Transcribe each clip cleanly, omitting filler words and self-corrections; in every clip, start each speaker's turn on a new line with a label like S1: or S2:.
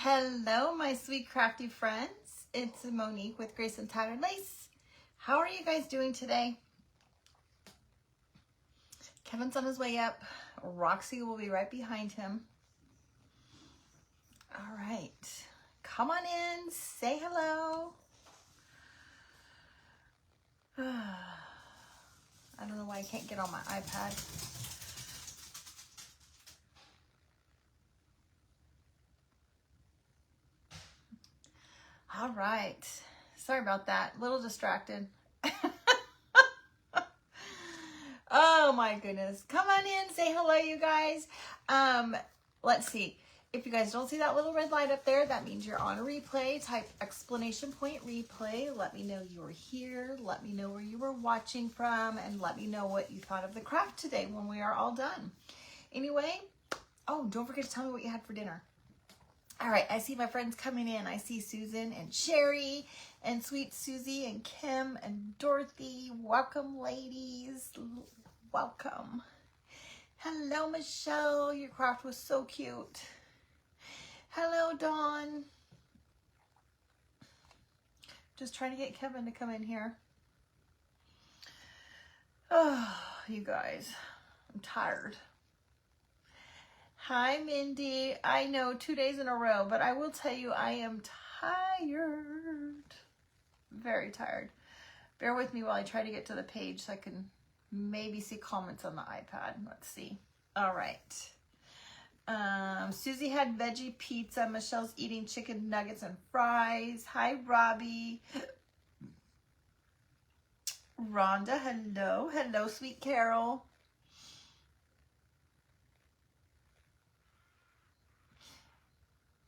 S1: Hello, my sweet crafty friends. It's Monique with Grace and Tattered Lace. How are you guys doing today? Kevin's on his way up. Roxy will be right behind him. All right. Come on in. Say hello. I don't know why I can't get on my iPad. All right. Sorry about that. A little distracted. Oh my goodness. Come on in. Say hello, you guys. Let's see. If you guys don't see that little red light up there, that means you're on a replay. Type exclamation point replay. Let me know you're here. Let me know where you were watching from. And let me know what you thought of the craft today when we are all done. Anyway, oh, don't forget to tell me what you had for dinner. All right, I see my friends coming in. I see Susan and Sherry and Sweet Susie and Kim and Dorothy. Welcome, ladies. Welcome. Hello, Michelle. Your craft was so cute. Hello, Dawn. Just trying to get Kevin to come in here. Oh, you guys, I'm tired. Hi, Mindy. I know 2 days in a row, but I will tell you I am tired. Very tired. Bear with me while I try to get to the page so I can maybe see comments on the iPad. Let's see. All right. Susie had veggie pizza. Michelle's eating chicken nuggets and fries. Hi, Robbie. Rhonda, hello. Hello, sweet Carol.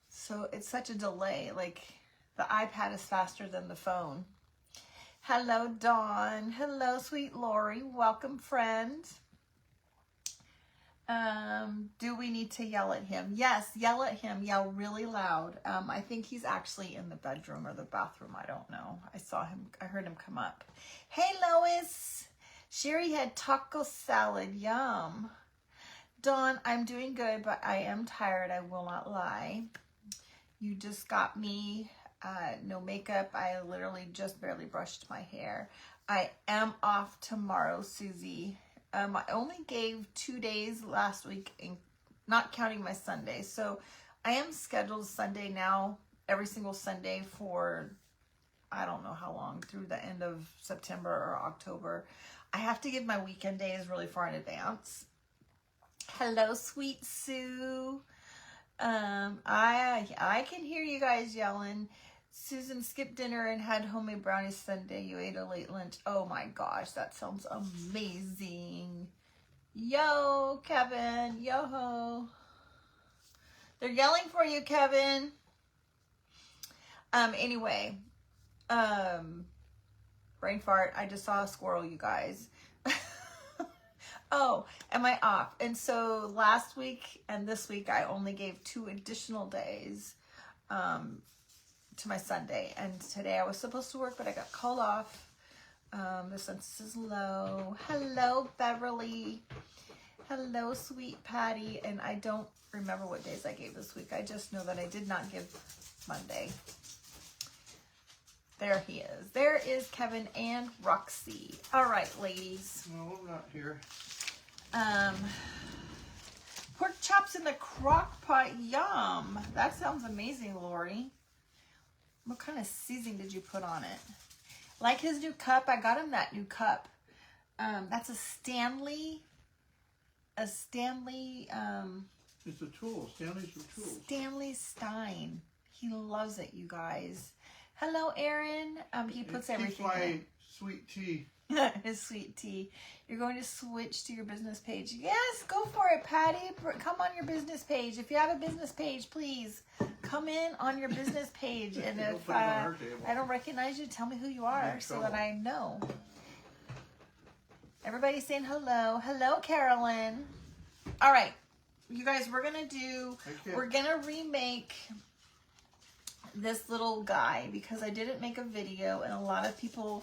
S1: So it's such a delay, like the iPad is faster than the phone. Hello, Dawn. Hello, sweet Lori. Welcome, friend. Do we need to yell at him? Yes, yell at him. Yell really loud. I think he's actually in the bedroom or the bathroom. I don't know. I saw him. I heard him come up. Hey, Lois. Sherry had taco salad. Yum. Dawn, I'm doing good, but I am tired. I will not lie. You just got me, no makeup. I literally just barely brushed my hair. I am off tomorrow, Susie. I only gave 2 days last week, not counting my Sunday. So I am scheduled Sunday now, every single Sunday for, I don't know how long, through the end of September or October. I have to give my weekend days really far in advance. Hello, sweet Sue. I can hear you guys yelling. Susan skipped dinner and had homemade brownies Sunday. You ate a late lunch. Oh my gosh, that sounds amazing. Yo, Kevin. Yo-ho. They're yelling for you, Kevin. Anyway, brain fart. I just saw a squirrel, you guys. Oh, am I off? And so last week and this week, I only gave 2 additional days to my Sunday. And today I was supposed to work, but I got called off. The census is low. Hello, Beverly. Hello, sweet Patty. And I don't remember what days I gave this week. I just know that I did not give Monday. There he is. There is Kevin and Roxy. All right, ladies.
S2: No, I'm not here.
S1: Pork chops in the crock pot. Yum. That sounds amazing, Lori. What kind of seasoning did you put on it? Like his new cup. I got him that new cup. That's a Stanley. It's
S2: a tool. Stanley's for tools.
S1: Stanley Stein. He loves it, you guys. Hello, Aaron. He puts everything in.
S2: Sweet tea.
S1: His sweet tea. You're going to switch to your business page. Yes, go for it, Patty. Come on your business page. If you have a business page, please come in on your business page. And if I don't recognize you, tell me who you are so that I know. Everybody's saying hello. Hello, Carolyn. All right, you guys, we're going to remake this little guy because I didn't make a video and a lot of people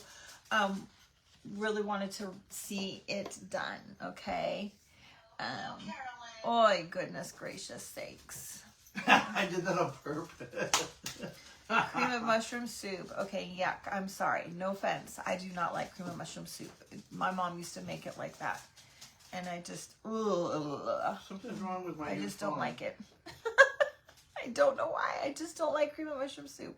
S1: really wanted to see it done, okay? Oh, goodness gracious sakes.
S2: I did that on purpose.
S1: Cream of mushroom soup. Okay, yuck. I'm sorry. No offense. I do not like cream of mushroom soup. My mom used to make it like that. And I just, ugh.
S2: Something's wrong with my
S1: I
S2: new
S1: just
S2: phone.
S1: don't like it. I don't know why. I just don't like cream of mushroom soup.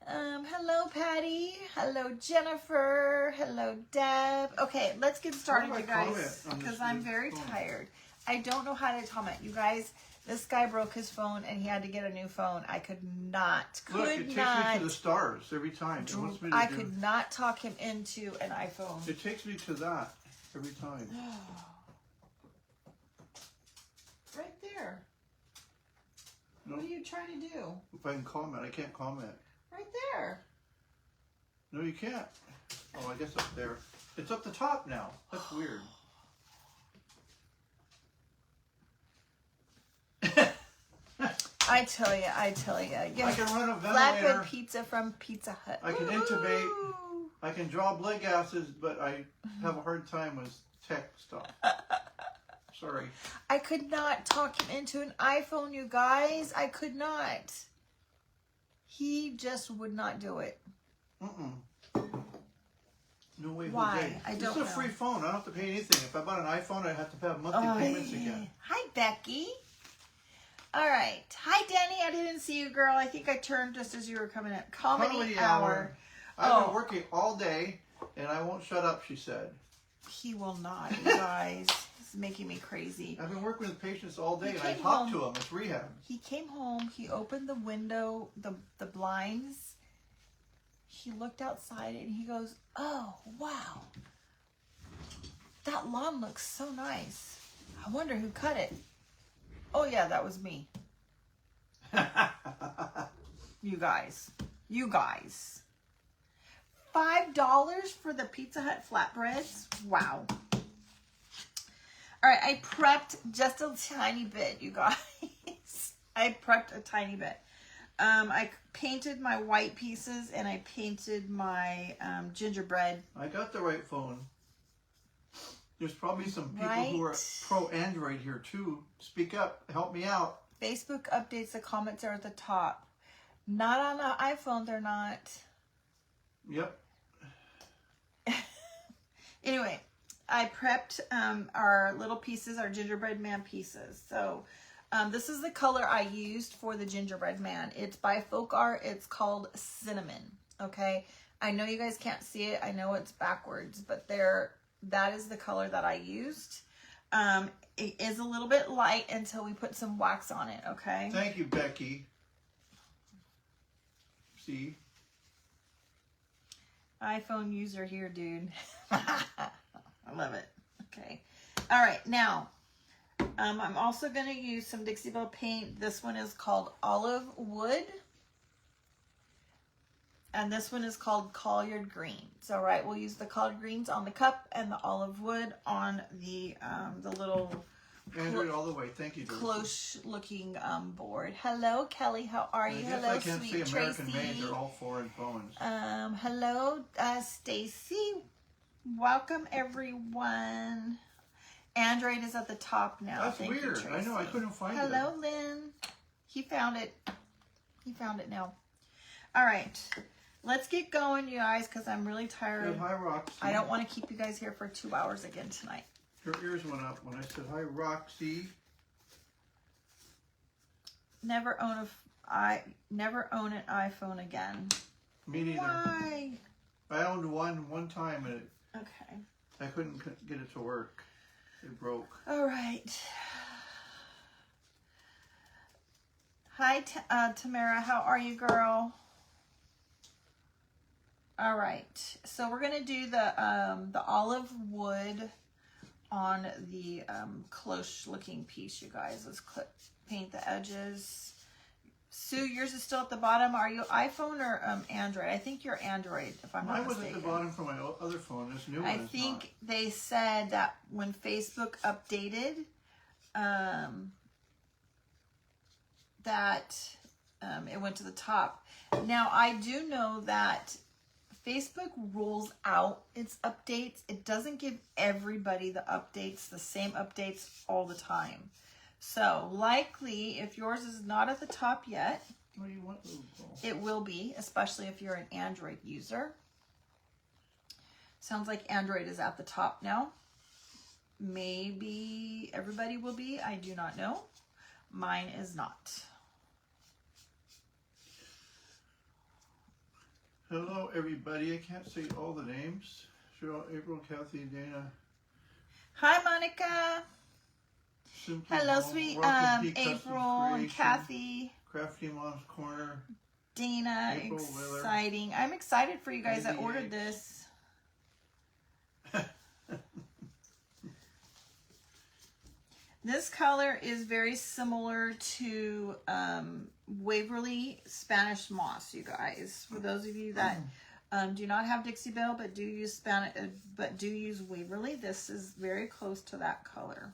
S1: Hello, Patty. Hello, Jennifer. Hello, Deb. Okay, let's get started,
S2: How do
S1: you
S2: I comment
S1: guys,
S2: on this
S1: because I'm
S2: new
S1: very
S2: phone?
S1: tired. I don't know how to comment. You guys, this guy broke his phone and he had to get a new phone. I could not,
S2: Look, it takes me to the stars every time. It wants me to
S1: I
S2: do.
S1: could not talk him into an iPhone.
S2: It takes me to that every time.
S1: Right there.
S2: No.
S1: What are you trying to do?
S2: If I can comment, I can't comment.
S1: Right there.
S2: No, you can't. Oh, I guess up there. It's up the top now. That's weird.
S1: I tell you.
S2: I can run a
S1: flatbread
S2: ventilator.
S1: pizza from Pizza Hut.
S2: I can intubate. I can draw blood gases, but I have a hard time with tech stuff. Sorry.
S1: I could not talk him into an iPhone, you guys. I could not. He just would not do it.
S2: No way.
S1: Why?
S2: Jose.
S1: I
S2: This
S1: don't
S2: is a
S1: know.
S2: free phone. I don't have to pay anything. If I bought an iPhone, I'd have to have monthly payments again.
S1: Hi, Becky. All right. Hi, Denny. I didn't see you, girl. I think I turned just as you were coming in. Comedy hour.
S2: I've been working all day, and I won't shut up, she said.
S1: He will not, you guys. It's making me crazy.
S2: I've been working with patients all day,
S1: He
S2: and I
S1: came
S2: talk to
S1: home.
S2: them. It's rehab.
S1: He came home. He opened the window, the blinds. He looked outside, and he goes, "Oh, wow. That lawn looks so nice. I wonder who cut it." Oh, yeah, that was me. You guys. $5 for the Pizza Hut flatbreads? Wow. All right, I prepped just a tiny bit, you guys. I prepped a tiny bit. I painted my white pieces and I painted my gingerbread.
S2: I got the right phone. There's probably some people who are
S1: Right.
S2: pro-Android here, too. Speak up. Help me out.
S1: Facebook updates, the comments are at the top. Not on the iPhone, they're not.
S2: Yep.
S1: Anyway, I prepped our little pieces, our gingerbread man pieces. So this is the color I used for the gingerbread man. It's by Folk Art. It's called Cinnamon. Okay. I know you guys can't see it. I know it's backwards, but that is the color that I used. It is a little bit light until we put some wax on it. Okay.
S2: Thank you, Becky. See?
S1: iPhone user here, dude. I love it. Okay. All right. Now, I'm also going to use some Dixie Belle paint. This one is called Olive Wood. And this one is called Collard Greens. All right. We'll use the collard greens on the cup and the olive wood on the little
S2: Android all the way. Thank you, Dorothy.
S1: close looking board. Hello, Kelly. How are you?
S2: I guess
S1: Hello,
S2: I can't
S1: sweet
S2: say American
S1: Tracy.
S2: made. They're all foreign phones.
S1: Hello, Stacy. Welcome, everyone. Android is at the top now.
S2: That's
S1: Thank you,
S2: weird. I
S1: Tracy.
S2: know. I couldn't find it.
S1: Hello, Lynn. He found it. He found it now. All right. Let's get going, you guys, because I'm really tired.
S2: Said hi, Roxy.
S1: I don't want to keep you guys here for 2 hours again tonight.
S2: Her ears went up when I said hi, Roxy.
S1: Never own an iPhone again.
S2: Me neither.
S1: Why?
S2: I owned one time and
S1: Okay.
S2: I couldn't get it to work. It broke.
S1: All right. Hi, Tamara. How are you, girl? All right. So we're gonna do the olive wood on the close-looking piece, you guys. Let's paint the edges. Sue, yours is still at the bottom. Are you iPhone or Android? I think you're Android, if I'm
S2: Mine
S1: not
S2: was
S1: mistaken.
S2: at the bottom for my other phone. This new one
S1: I
S2: is
S1: think they said that when Facebook updated, that it went to the top. Now, I do know that Facebook rolls out its updates. It doesn't give everybody the updates, the same updates all the time. So likely, if yours is not at the top yet,
S2: What do you want?
S1: it will be, especially if you're an Android user. Sounds like Android is at the top now. Maybe everybody will be. I do not know. Mine is not.
S2: Hello, everybody. I can't say all the names. Cheryl, April, Kathy, Dana.
S1: Hi, Monica.
S2: Simply
S1: Hello,
S2: Mom,
S1: sweet
S2: Rocket D
S1: April
S2: Custom
S1: and
S2: Creation,
S1: Kathy.
S2: Crafty Mom's Corner.
S1: Dana,
S2: April Willer.
S1: exciting. I'm excited for you guys that ordered
S2: 88.
S1: this. This color is very similar to Waverly Spanish Moss, you guys. For those of you that do not have Dixie Belle but do use Waverly, this is very close to that color.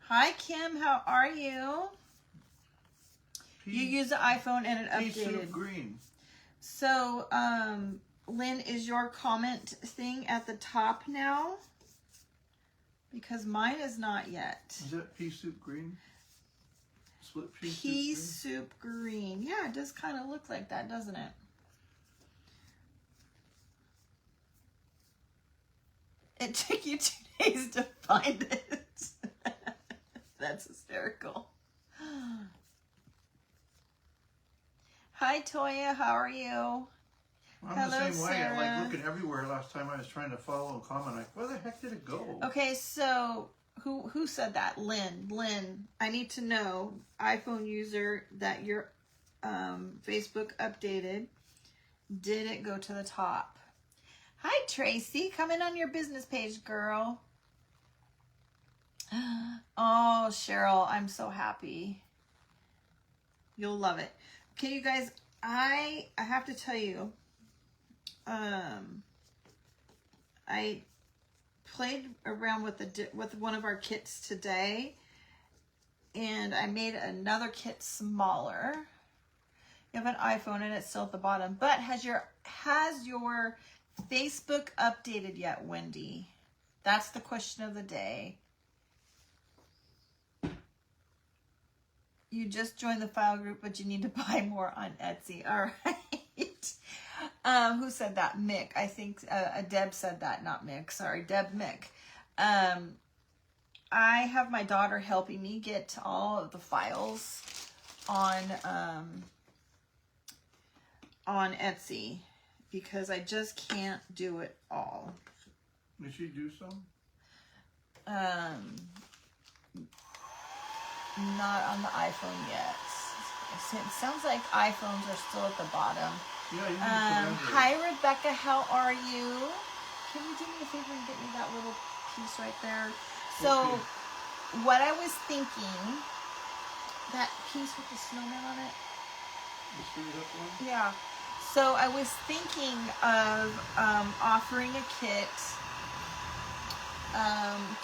S1: Hi Kim, how are you? You use the iPhone and it updated.
S2: Green.
S1: So, Lynn, is your comment thing at the top now? Because mine is not yet.
S2: Is that pea soup green? Split
S1: Pea soup green. Yeah, it does kind of look like that, doesn't it? It took you 2 days to find it. That's hysterical. Hi, Toya. How are you?
S2: I'm
S1: Hello,
S2: the same way. I'm like
S1: Sarah.
S2: looking everywhere. Last time I was trying to follow a comment, like, where the heck did it go?
S1: Okay, so who said that? Lynn. Lynn, I need to know, iPhone user, that your Facebook updated. Did it go to the top? Hi, Tracy. Come in on your business page, girl. Oh, Cheryl, I'm so happy. You'll love it. Okay, you guys, I have to tell you, I played around with one of our kits today, and I made another kit smaller. You have an iPhone and it's still at the bottom, but has your Facebook updated yet, Wendy? That's the question of the day. You just joined the file group, but you need to buy more on Etsy. All right. Who said that? Mick. I think Deb said that, not Mick. Sorry, Deb Mick. I have my daughter helping me get all of the files on Etsy because I just can't do it all.
S2: Did she do some?
S1: Not on the iPhone yet. It sounds like iPhones are still at the bottom.
S2: Yeah, you need to
S1: hi, Rebecca. How are you? Can you do me a favor and get me that little piece right there? So, what I was thinking, that piece with the snowman on it?
S2: The screwed up one?
S1: Yeah. So, I was thinking of offering a kit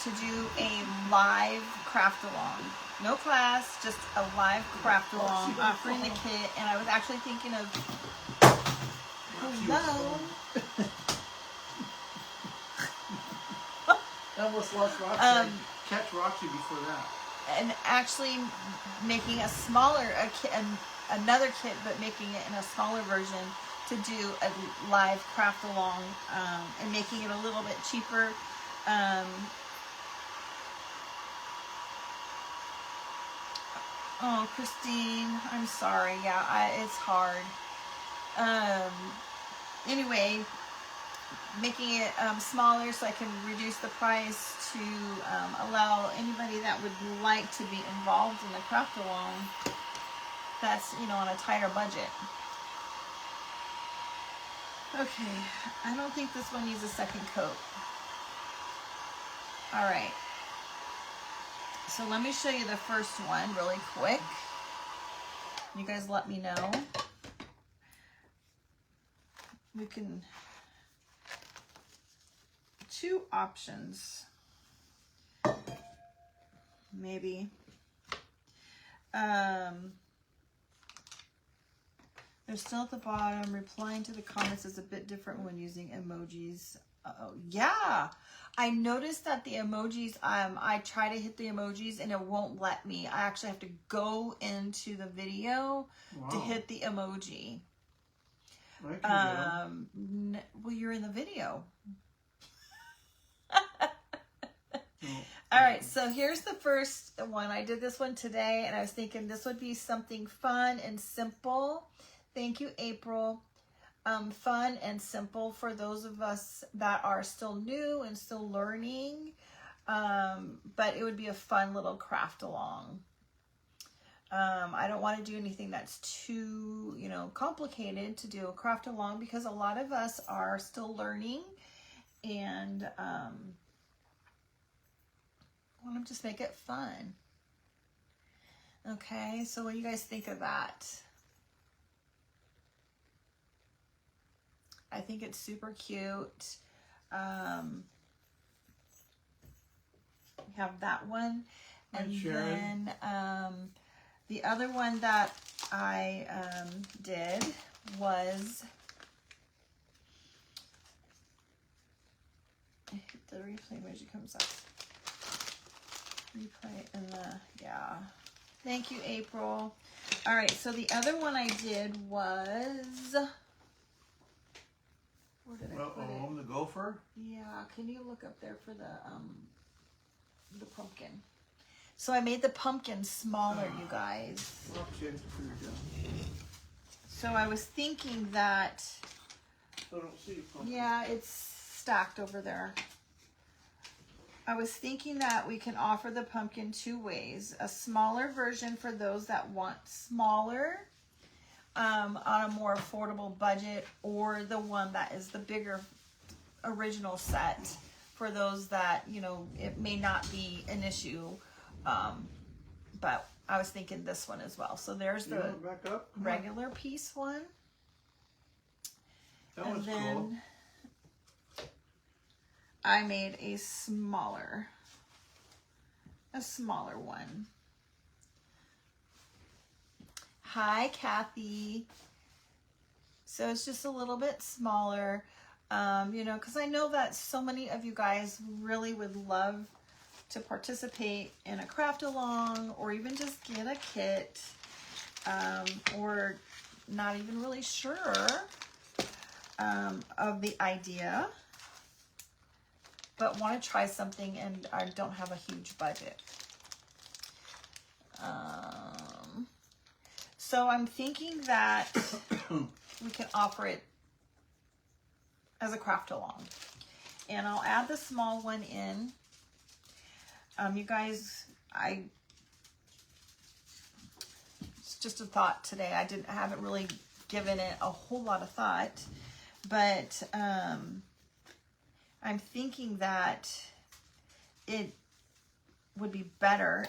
S1: to do a live craft along. No class, just a live craft along, offering the kit. And I was actually thinking of, hello.
S2: I almost lost Roxy. Catch Roxy before that.
S1: And actually making a smaller, another kit, but making it in a smaller version to do a live craft along, and making it a little bit cheaper. Oh, Christine, I'm sorry. Yeah, it's hard. Anyway, making it smaller so I can reduce the price to allow anybody that would like to be involved in the craft along that's, on a tighter budget. Okay, I don't think this one needs a second coat. All right. So let me show you the first one really quick. You guys let me know. We can, 2 options. Maybe. They're still at the bottom. Replying to the comments is a bit different when using emojis. Uh-oh. Yeah. I noticed that the emojis, I try to hit the emojis and it won't let me. I actually have to go into the video to hit the emoji.
S2: I can
S1: Well, you're in the video.
S2: no.
S1: All right, so here's the first one. I did this one today, and I was thinking this would be something fun and simple. Thank you, April. Fun and simple for those of us that are still new and still learning. But it would be a fun little craft along. I don't want to do anything that's too, complicated to do a craft along because a lot of us are still learning and want to just make it fun. Okay, so what do you guys think of that? I think it's super cute. We have that one. And then the other one that I did was the replay emoji comes up. Replay and yeah. Thank you, April. All right, so the other one I did was, where did I put it?
S2: The gopher?
S1: Yeah, can you look up there for the pumpkin? So I made the pumpkin smaller, you guys.
S2: Okay,
S1: So I was thinking that,
S2: I don't see a pumpkin.
S1: yeah, it's stacked over there. I was thinking that we can offer the pumpkin two ways. A smaller version for those that want smaller on a more affordable budget, or the one that is the bigger original set for those that, it may not be an issue. But I was thinking this one as well. So there's the
S2: back up?
S1: regular piece one.
S2: That one's cool.
S1: I made a smaller one. Hi, Kathy. So it's just a little bit smaller, because I know that so many of you guys really would love to participate in a craft along, or even just get a kit, or not even really sure of the idea, but want to try something and I don't have a huge budget. So I'm thinking that we can offer it as a craft along. And I'll add the small one in. You guys, it's just a thought today. I haven't really given it a whole lot of thought, but I'm thinking that it would be better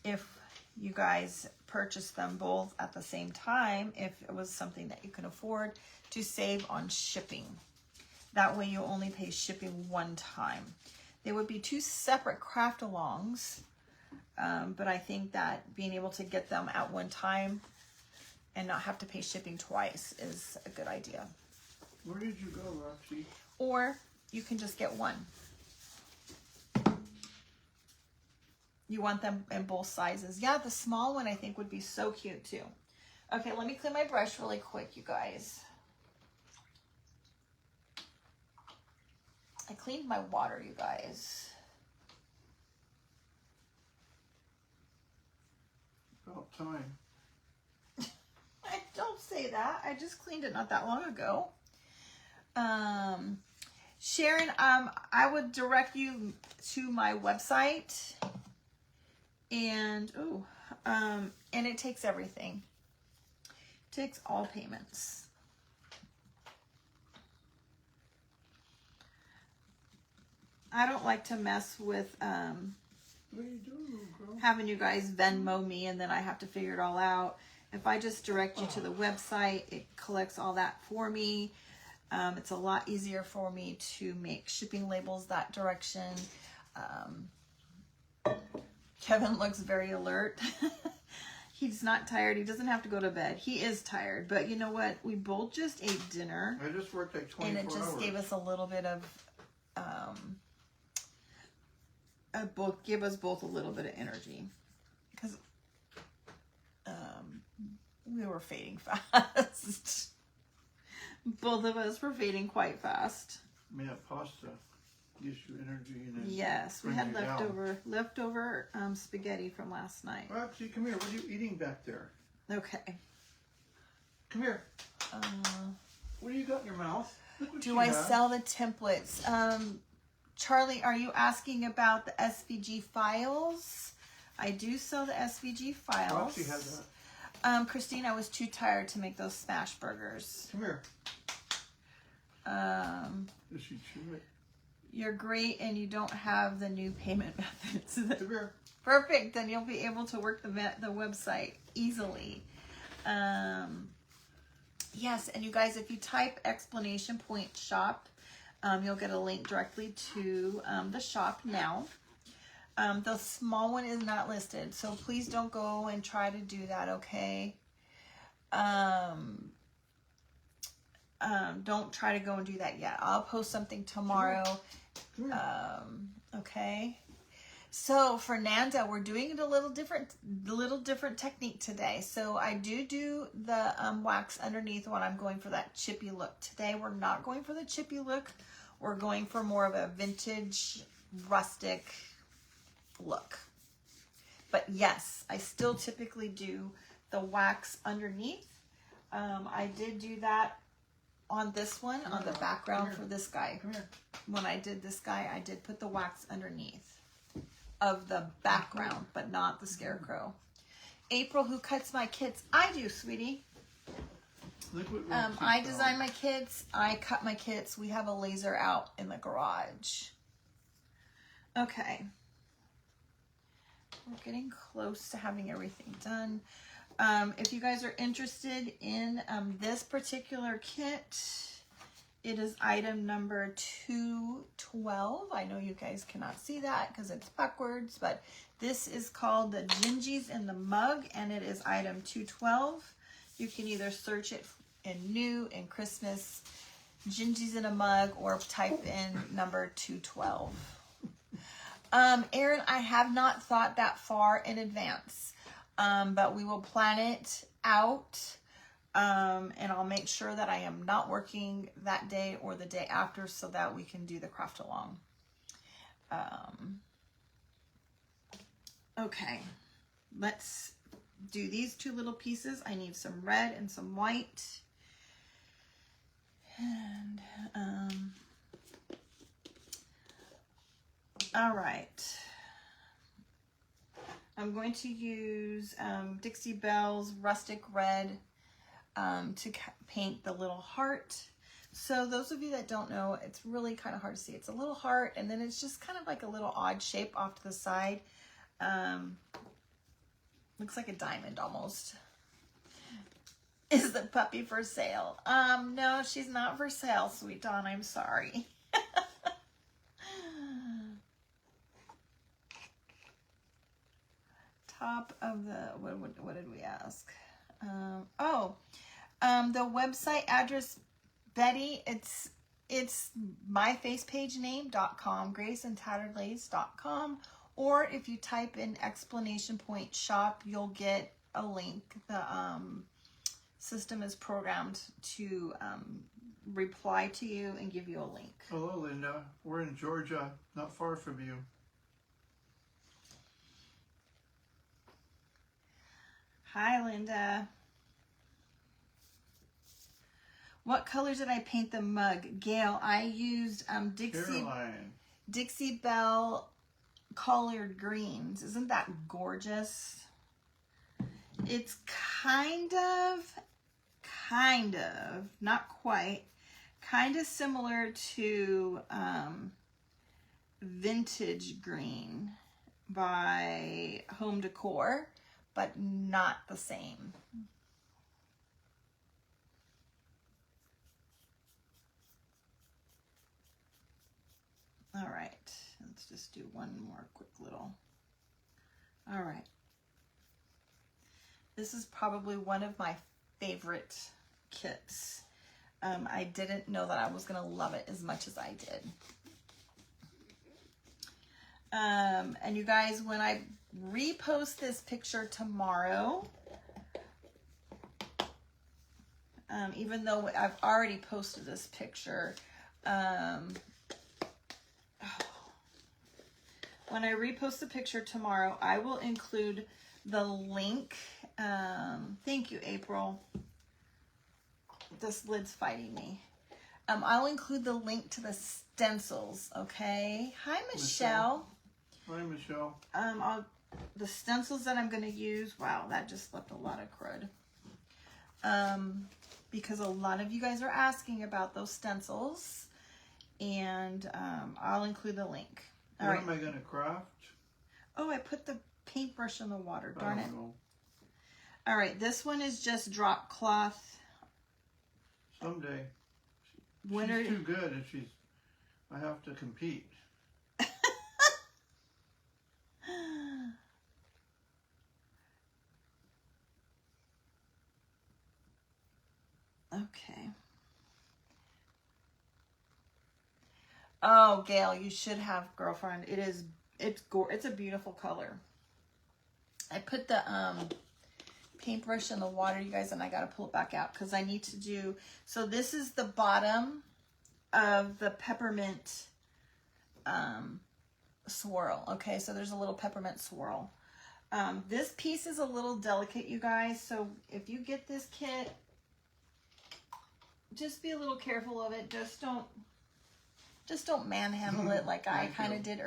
S1: if you guys purchase them both at the same time, if it was something that you can afford, to save on shipping. That way you only pay shipping one time. They would be two separate craft alongs, but I think that being able to get them at one time and not have to pay shipping twice is a good idea.
S2: Where did you go, Roxy?
S1: Or you can just get one. You want them in both sizes. Yeah, the small one I think would be so cute too. Okay, let me clean my brush really quick, you guys. I cleaned my water, you guys.
S2: About time.
S1: I don't say that. I just cleaned it not that long ago. Sharon, I would direct you to my website, and and it takes everything. It takes all payments. I don't like to mess with
S2: What are you doing, girl?
S1: having you guys Venmo me and then I have to figure it all out. If I just direct you to the website, it collects all that for me. It's a lot easier for me to make shipping labels that direction. Kevin looks very alert. He's not tired. He doesn't have to go to bed. He is tired, but you know what? We both just ate dinner.
S2: I just worked like 24 hours.
S1: And it just gave us a little bit of give us both a little bit of energy, because we were fading fast. Both of us were fading quite fast.
S2: Yeah, pasta gives you energy. And then
S1: Yes, we
S2: bring
S1: had
S2: you
S1: leftover spaghetti from last night.
S2: down. Actually, come here. What are you eating back there?
S1: Okay.
S2: Come here. What do you got in your mouth?
S1: Do I sell the templates? Charlie, are you asking about the SVG files? I do sell the SVG files.
S2: I actually had that.
S1: Christine, I was too tired to make those smash burgers.
S2: Come here. Does she chew it?
S1: You're great, and you don't have the new payment methods.
S2: Come here.
S1: Perfect. Then you'll be able to work the website easily. Yes, and you guys, if you type exclamation point shop, you'll get a link directly to the shop now. The small one is not listed, so please don't go and try to do that, okay? Don't try to go and do that yet. I'll post something tomorrow. Okay. So Fernanda, we're doing it a little different technique today. So I do the wax underneath when I'm going for that chippy look. Today we're not going for the chippy look. We're going for more of a vintage, rustic look. But yes, I still typically do the wax underneath. I did do that on this one, on the background for this guy. When I did this guy, I did put the wax underneath of the background, but not the scarecrow. April, who cuts my kits? I do, sweetie. I design my kits. I cut my kits. We have a laser out in the garage. Okay. We're getting close to having everything done. If you guys are interested in this particular kit, it is item number 212. I know you guys cannot see that because it's backwards, but this is called the Gingies in the Mug, and it is item 212. You can either search it in new, in Christmas, Gingies in a Mug, or type in number 212. Erin, I have not thought that far in advance, but we will plan it out. And I'll make sure that I am not working that day or the day after so that we can do the craft along. Okay, let's do these two little pieces. I need some red and some white. And, all right. I'm going to use Dixie Belle's Rustic Red to paint the little heart. So those of you that don't know, it's really kind of hard to see. It's a little heart, and then it's just kind of like a little odd shape off to the side. Looks like a diamond almost. Is the puppy for sale? No, she's not for sale, sweet Dawn. I'm sorry. Top of the, what did we ask? The website address, Betty, it's myfacepage.com, graceandtatteredlace.com, or if you type in exclamation point shop, you'll get a link. The system is programmed to reply to you and give you a link.
S2: Hello, Linda. We're in Georgia, not far from you.
S1: Hi, Linda. What colors did I paint the mug? Gail, I used Dixie Belle Collard Greens. Isn't that gorgeous? It's kind of, not quite, kind of similar to Vintage Green by Home Decor, but not the same. All right, let's just do one more quick little. All right. This is probably one of my favorite kits. I didn't know that I was gonna love it as much as I did. And you guys, when I repost this picture tomorrow, even though I've already posted this picture, when I repost the picture tomorrow, I will include the link. Thank you, April. This lid's fighting me. I'll include the link to the stencils, okay? Hi, Michelle.
S2: Hi, Michelle.
S1: The stencils that I'm going to use, wow, that just left a lot of crud. Because a lot of you guys are asking about those stencils, and I'll include the link. All right.
S2: What am I going to craft?
S1: Oh, I put the paintbrush in the water. Darn it.
S2: Know.
S1: All right, this one is just drop cloth.
S2: Someday.
S1: Winter.
S2: She's too good, and I have to compete.
S1: Okay. Oh, Gail, you should have, girlfriend. It's a beautiful color. I put the paintbrush in the water, you guys, and I gotta pull it back out because I need to do. So this is the bottom of the peppermint swirl. Okay, so there's a little peppermint swirl. This piece is a little delicate, you guys. So if you get this kit, just be a little careful of it. Just don't manhandle it like I kind of did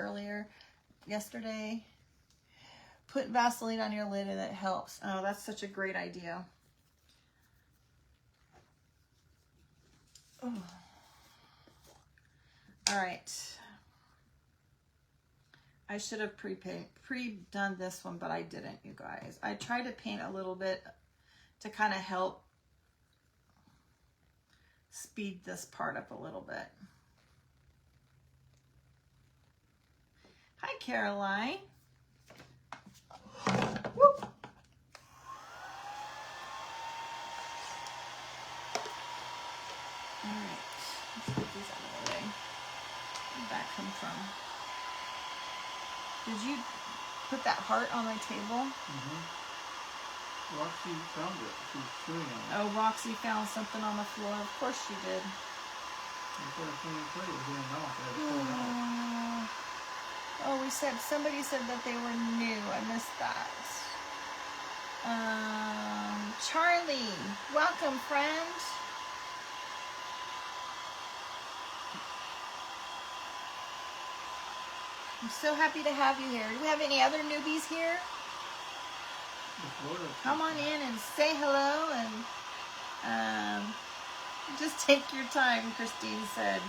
S1: yesterday. Put Vaseline on your lid and it helps. Oh, that's such a great idea. Oh. All right. I should have pre-done this one, but I didn't, you guys. I tried to paint a little bit to kind of help speed this part up a little bit. Hi, Caroline. Whoop. All right, let's get these out of the way. Where did that come from? Did you put that heart on my table?
S2: Mm-hmm. Roxy found it. She was chewing on it.
S1: Oh, Roxy found something on the floor. Of course she did.
S2: That's what I was trying to play with. I had to pull it out.
S1: Oh, somebody said that they were new. I missed that. Charlie, welcome, friend. I'm so happy to have you here. Do we have any other newbies here? Come on in and say hello and just take your time, Christine said.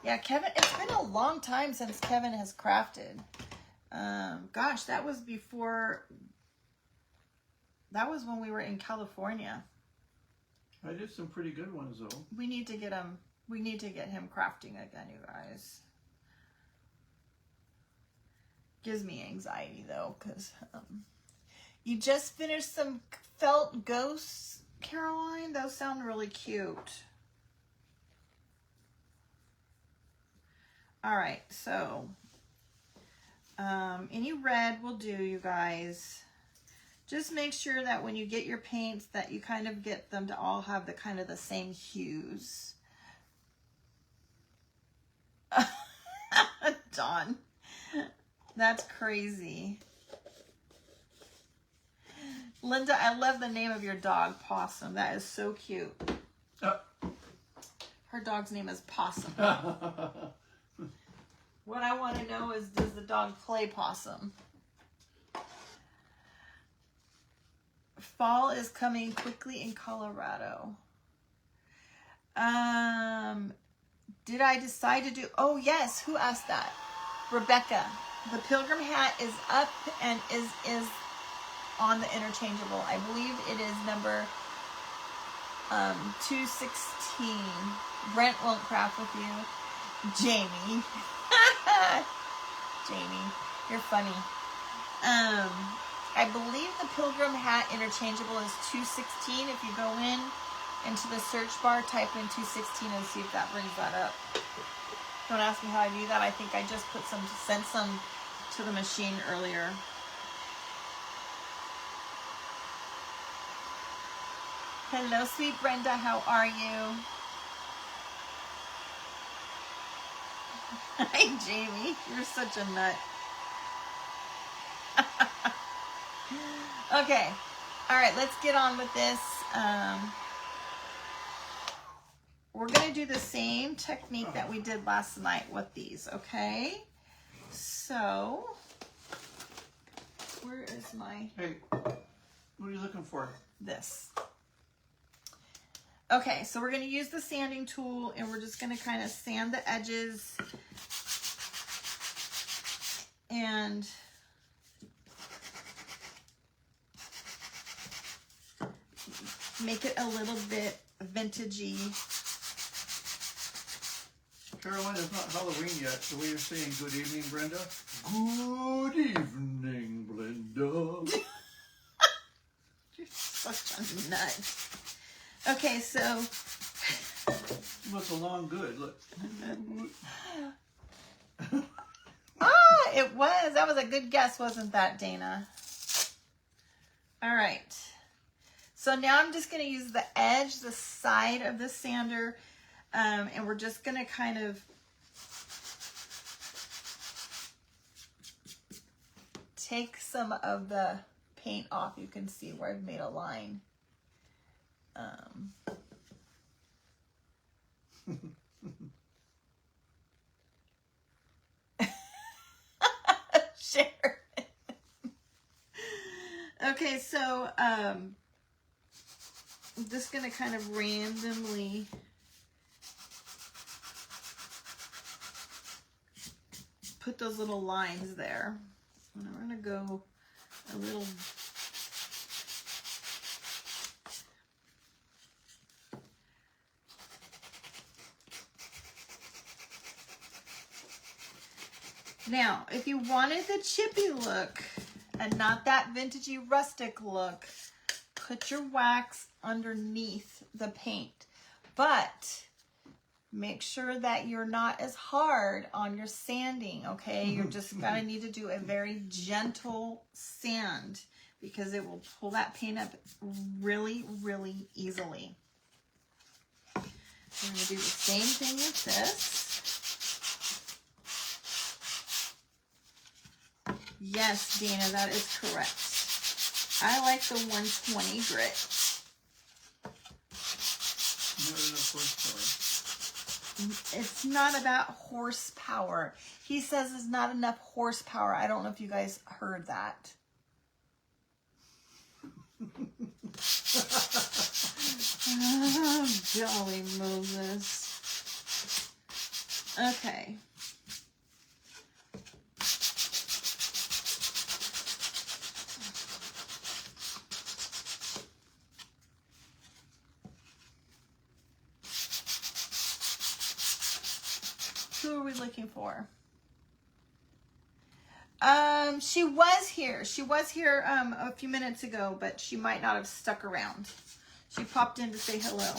S1: Yeah, Kevin, it's been a long time since Kevin has crafted. Gosh, that was when we were in California.
S2: I did some pretty good ones though.
S1: We need to get him crafting again, you guys. Gives me anxiety though, because you just finished some felt ghosts, Caroline. Those sound really cute. All right, so any red will do, you guys. Just make sure that when you get your paints that you kind of get them to all have the kind of the same hues. Dawn. That's crazy. Linda, I love the name of your dog, Possum. That is so cute. Her dog's name is Possum. What I want to know is, does the dog play possum? Fall is coming quickly in Colorado. Did I decide to do... Oh, yes. Who asked that? Rebecca. The pilgrim hat is up and is on the interchangeable. I believe it is number 216. Brent won't craft with you. Jamie. Jamie, you're funny. I believe the pilgrim hat interchangeable is 216. If you go into the search bar, type in 216 and see if that brings that up. Don't ask me how I do that. I think I just sent some to the machine earlier. Hello, sweet Brenda. How are you? Hi, Jamie. You're such a nut. Okay. All right, let's get on with this. We're going to do the same technique that we did last night with these, okay? So, where is my...
S2: Hey, what are you looking for?
S1: This. Okay, so we're going to use the sanding tool, and we're just going to kind of sand the edges and make it a little bit vintagey.
S2: Caroline, it's not Halloween yet, the way you're saying good evening, Brenda. Good evening, Brenda.
S1: You're such a nut. Okay, so...
S2: That's a long good, look.
S1: It was. That was a good guess, wasn't that, Dana? All right. So now I'm just going to use the edge, the side of the sander, and we're just going to kind of take some of the paint off. You can see where I've made a line. Share. Okay, so I'm just going to kind of randomly put those little lines there. And I'm going to go a little... Now, if you wanted the chippy look and not that vintagey rustic look, put your wax underneath the paint. But make sure that you're not as hard on your sanding, okay? You're just gonna need to do a very gentle sand because it will pull that paint up really, really easily. We're gonna do the same thing with this. Yes, Dana, that is correct. I like the 120 grit.
S2: Not enough horsepower.
S1: It's not about horsepower. He says it's not enough horsepower. I don't know if you guys heard that. Oh, golly Moses. Okay. Who are we looking for? She was here. She was here a few minutes ago, but she might not have stuck around. She popped in to say hello.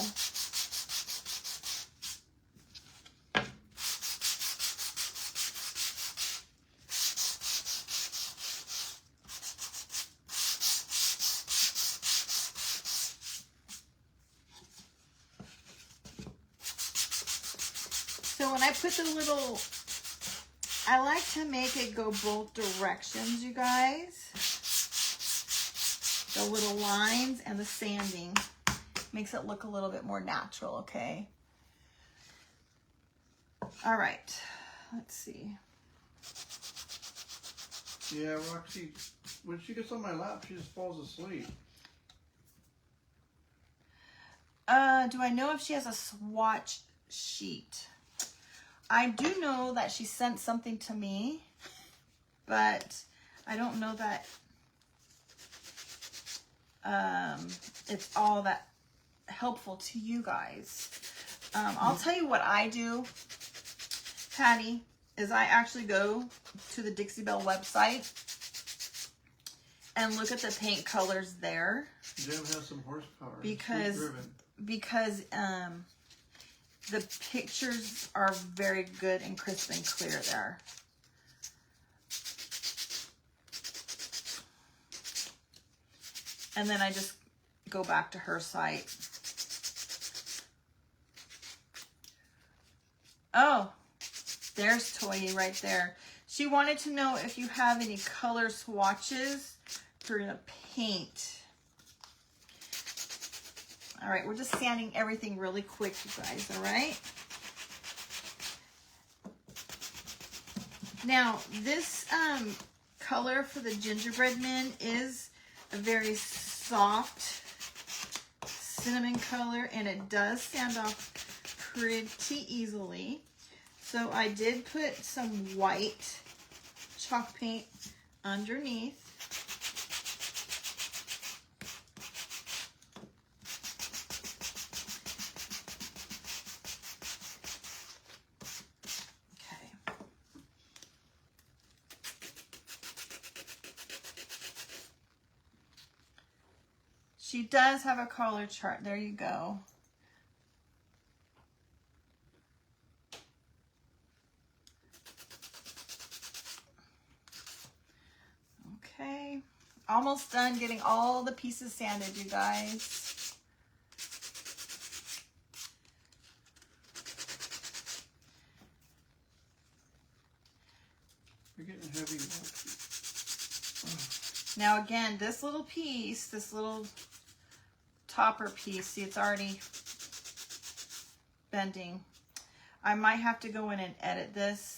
S1: So when I put the little, I like to make it go both directions, you guys. The little lines and the sanding makes it look a little bit more natural, okay? All right, let's see.
S2: Yeah, Roxy, when she gets on my lap, she just falls asleep.
S1: Do I know if she has a swatch sheet? I do know that she sent something to me, but I don't know that it's all that helpful to you guys. I'll tell you what I do, Patty, is I actually go to the Dixie Belle website and look at the paint colors there.
S2: Jim has some horsepower.
S1: Because The pictures are very good and crisp and clear there. And then I just go back to her site. Oh, there's Toyi right there. She wanted to know if you have any color swatches for the paint. All right, we're just sanding everything really quick, you guys, all right? Now, this color for the gingerbread men is a very soft cinnamon color, and it does sand off pretty easily. So I did put some white chalk paint underneath. Okay. She does have a color chart. There you go. Okay, almost done getting all the pieces sanded, you guys.
S2: You're getting heavy.
S1: Now again, this little piece, this little topper piece, see it's already bending. I might have to go in and edit this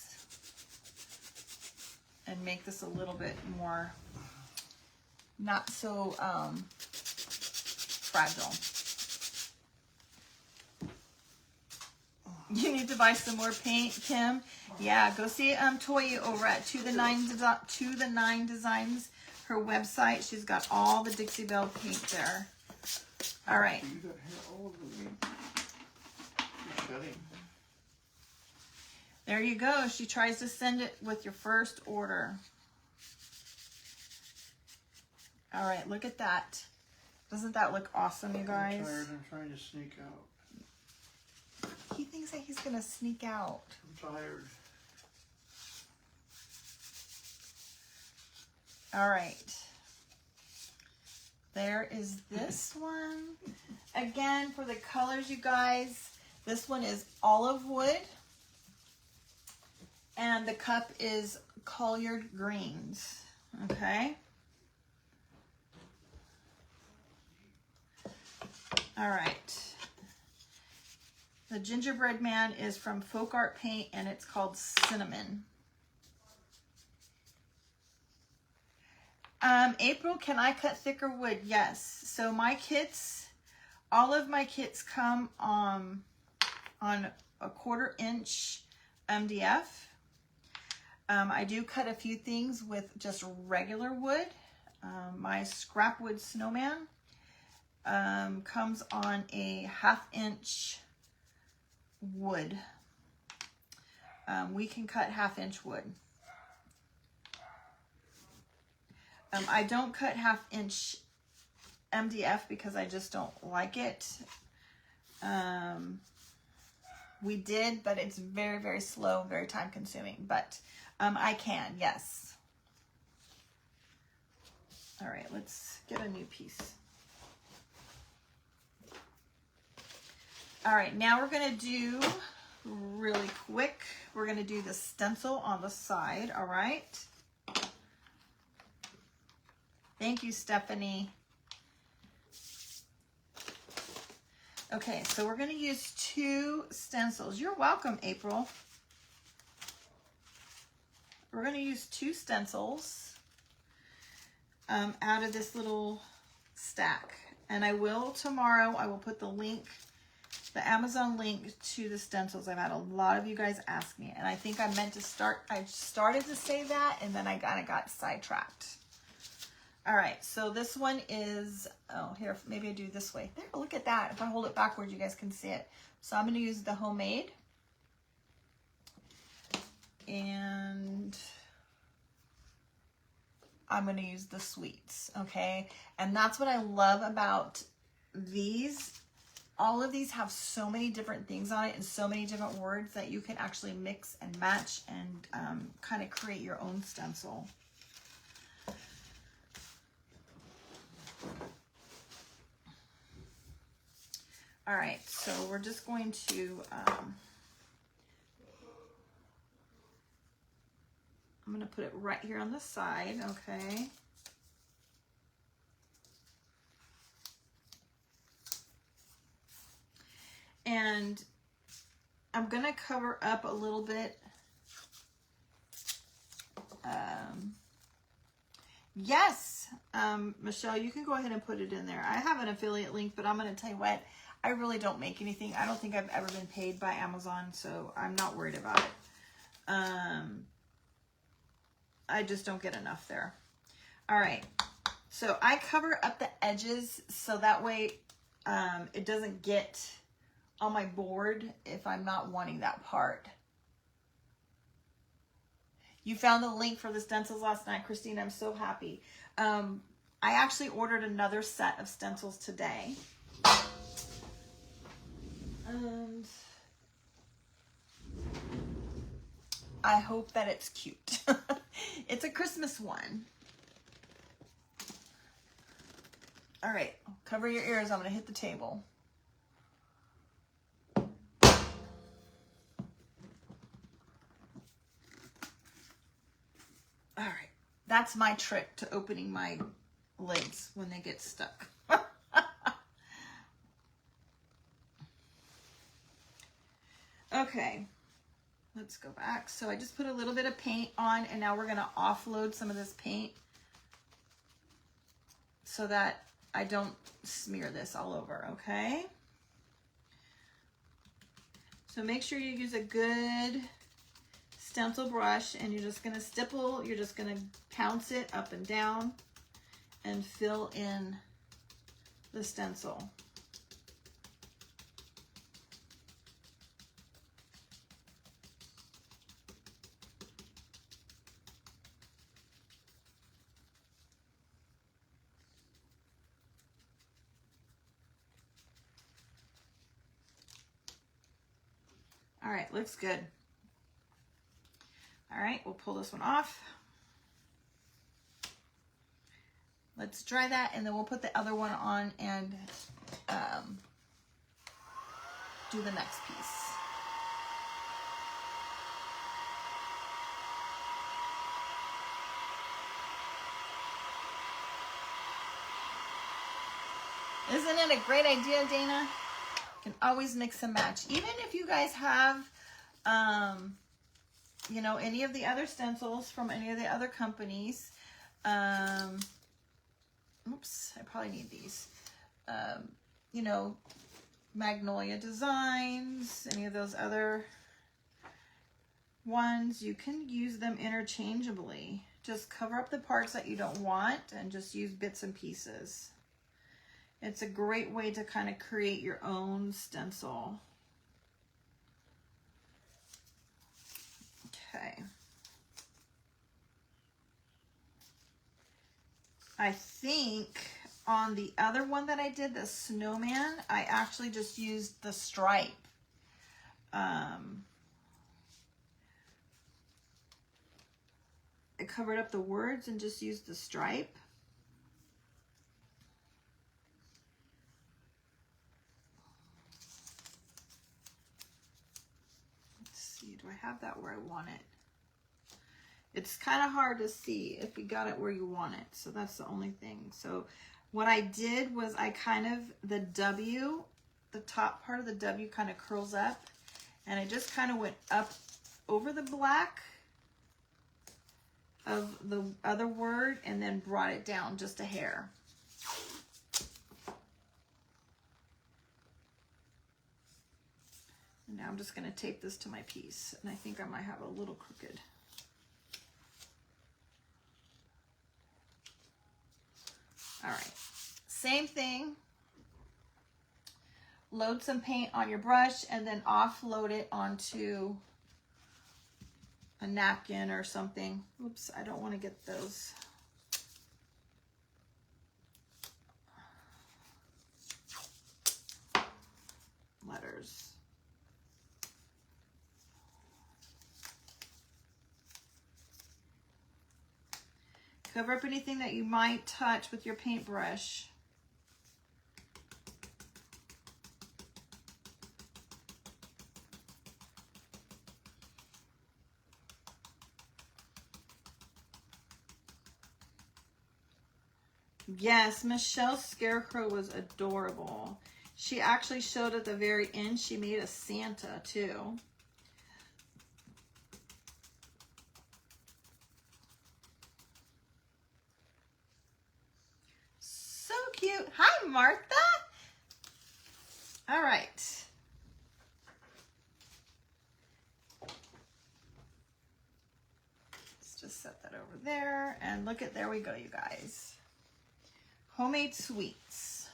S1: and make this a little bit more not so fragile. You need to buy some more paint, Kim. Yeah, go see Toya over at To the Nine Designs, her website. She's got all the Dixie Belle paint there. All right.
S2: You got hair all over me. You're shedding.
S1: There you go. She tries to send it with your first order. All right, look at that. Doesn't that look awesome, you guys?
S2: I'm tired. I'm trying to sneak out.
S1: He thinks that he's going to sneak out.
S2: I'm tired.
S1: All right. There is this one. Again, for the colors, you guys, this one is olive wood. And the cup is collard greens. Okay. All right. The gingerbread man is from Folk Art Paint, and it's called Cinnamon. April, can I cut thicker wood? Yes. So my kits, all of my kits come on a 1/4 inch MDF. I do cut a few things with just regular wood. My scrap wood snowman comes on a 1/2 inch wood. We can cut 1/2 inch wood. I don't cut 1/2 inch MDF because I just don't like it. We did, but it's very, very slow, very time consuming, but I can, yes. All right, let's get a new piece. All right, now we're gonna do really quick. We're gonna do the stencil on the side, all right? Thank you, Stephanie. Okay, so we're gonna use 2 stencils. You're welcome, April. We're gonna use 2 stencils out of this little stack. And I will tomorrow, I will put the link, the Amazon link to the stencils. I've had a lot of you guys ask me, and I think I meant to I started to say that, and then I kind of got sidetracked. All right, so this one is, oh, here, maybe I do this way. There, look at that. If I hold it backwards, you guys can see it. So I'm going to use the homemade. And I'm going to use the sweets, okay? And that's what I love about these All of these have so many different things on it and so many different words that you can actually mix and match and kind of create your own stencil. All right, so we're just going to, I'm going to put it right here on the side, okay? And I'm going to cover up a little bit. Yes, Michelle, you can go ahead and put it in there. I have an affiliate link, but I'm going to tell you what, I really don't make anything. I don't think I've ever been paid by Amazon, so I'm not worried about it. I just don't get enough there. All right, so I cover up the edges so that way it doesn't get on my board if I'm not wanting that part. You found the link for the stencils last night, Christine. I'm so happy. I actually ordered another set of stencils today. And I hope that it's cute. It's a Christmas one. All right, cover your ears. I'm going to hit the table. All right, that's my trick to opening my lids when they get stuck. Okay, let's go back. So I just put a little bit of paint on, and now we're going to offload some of this paint so that I don't smear this all over, okay? So make sure you use a good stencil brush, and you're just going to stipple, you're just going to pounce it up and down and fill in the stencil. All right, looks good. All right, we'll pull this one off. Let's dry that, and then we'll put the other one on and do the next piece. Isn't it a great idea, Dana? You can always mix and match. Even if you guys have, you know, any of the other stencils from any of the other companies. Oops, I probably need these. You know, Magnolia Designs, any of those other ones, you can use them interchangeably. Just cover up the parts that you don't want and just use bits and pieces. It's a great way to kind of create your own stencil. Okay. I think on the other one that I did, the snowman, I actually just used the stripe. I covered up the words and just used the stripe. Let's see, do I have that where I want it? It's kind of hard to see if you got it where you want it. So that's the only thing. So what I did was I kind of, the W, the top part of the W kind of curls up. And I just kind of went up over the black of the other word and then brought it down just a hair. And now I'm just going to tape this to my piece. And I think I might have a little crooked. All right, same thing. Load some paint on your brush and then offload it onto a napkin or something. Oops, I don't want to get those. letters. Cover up anything that you might touch with your paintbrush. Yes, Michelle's scarecrow was adorable. She actually showed at the very end, she made a Santa too. So cute. Hi, Martha. All right. Let's just set that over there. And look at, there we go, you guys. Homemade sweets.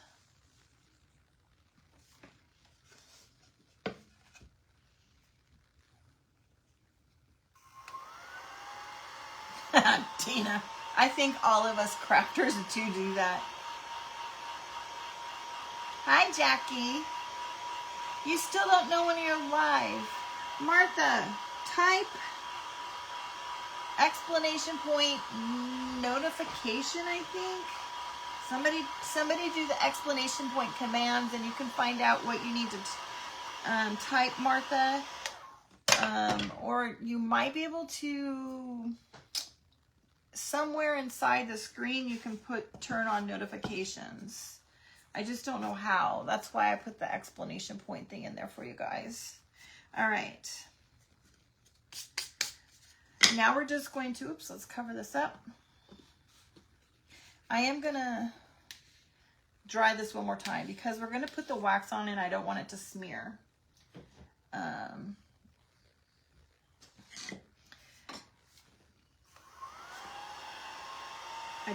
S1: Tina, I think all of us crafters do that. Hi, Jackie. You still don't know when you're live. Martha, type exclamation point notification, I think. Somebody do the exclamation point commands and you can find out what you need to type, Martha. Or you might be able to, somewhere inside the screen, you can turn on notifications. I just don't know how. That's why I put the exclamation point thing in there for you guys. All right. Now we're just going to, oops, let's cover this up. I am going to dry this one more time because we're going to put the wax on and I don't want it to smear. I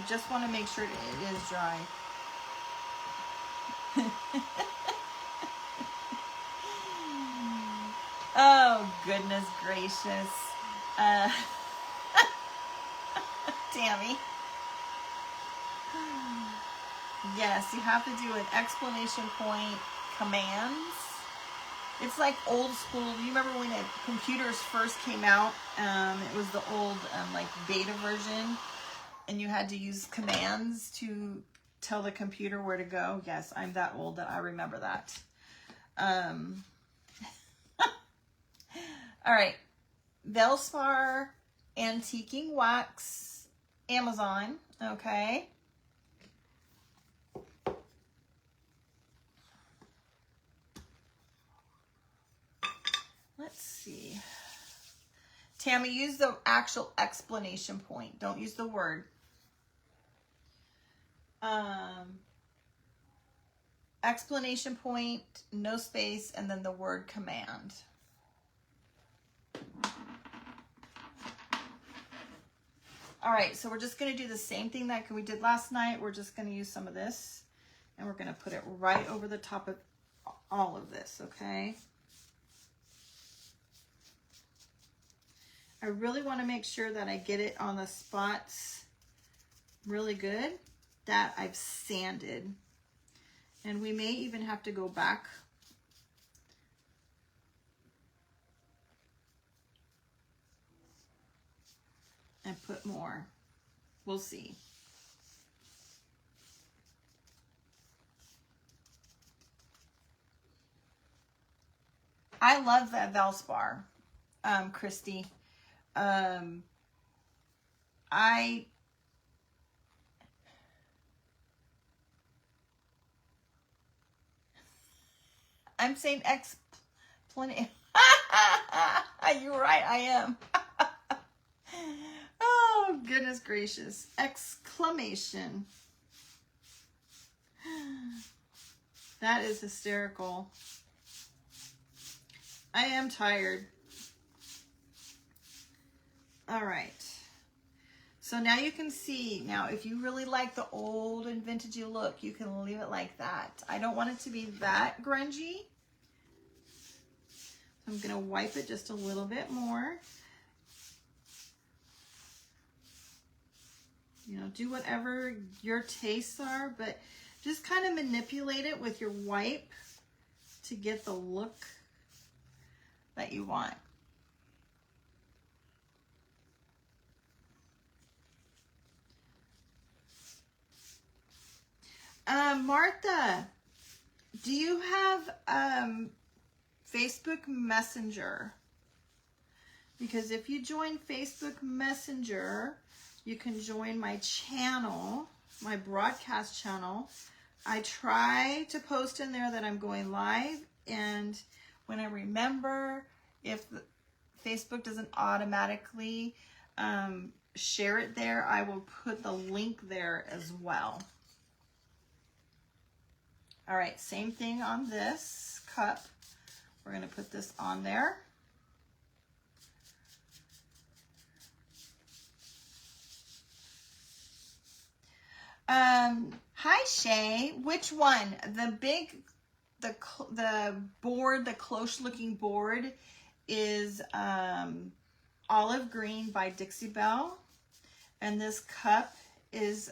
S1: just want to make sure it is dry. Oh, goodness gracious. Tammy. Yes, you have to do an exclamation point commands. It's like old school. You remember when computers first came out? It was the old like beta version, and you had to use commands to tell the computer where to go. Yes, I'm that old that I remember that. All right, Valspar Antiquing Wax, Amazon. Okay. Let's see. Tammy, use the actual exclamation point. Don't use the word. Explanation point, no space, and then the word command. All right, so we're just going to do the same thing that we did last night. We're just going to use some of this, and we're going to put it right over the top of all of this, okay? I really want to make sure that I get it on the spots really good that I've sanded. And we may even have to go back and put more. We'll see. I love that Valspar, Christy. I'm saying explanation. You're right, I am. Oh, goodness gracious. Exclamation. That is hysterical. I am tired. All right. So now you can see, now if you really like the old and vintagey look, you can leave it like that. I don't want it to be that grungy. I'm going to wipe it just a little bit more. You know, do whatever your tastes are, but just kind of manipulate it with your wipe to get the look that you want. Martha, do you have Facebook Messenger? Because if you join Facebook Messenger, you can join my channel, my broadcast channel. I try to post in there that I'm going live, and when I remember, if Facebook doesn't automatically share it there, I will put the link there as well. All right, same thing on this cup. We're going to put this on there. Hi Shay, which one? The big, the board, the close looking board is Olive Green by Dixie Belle. And this cup is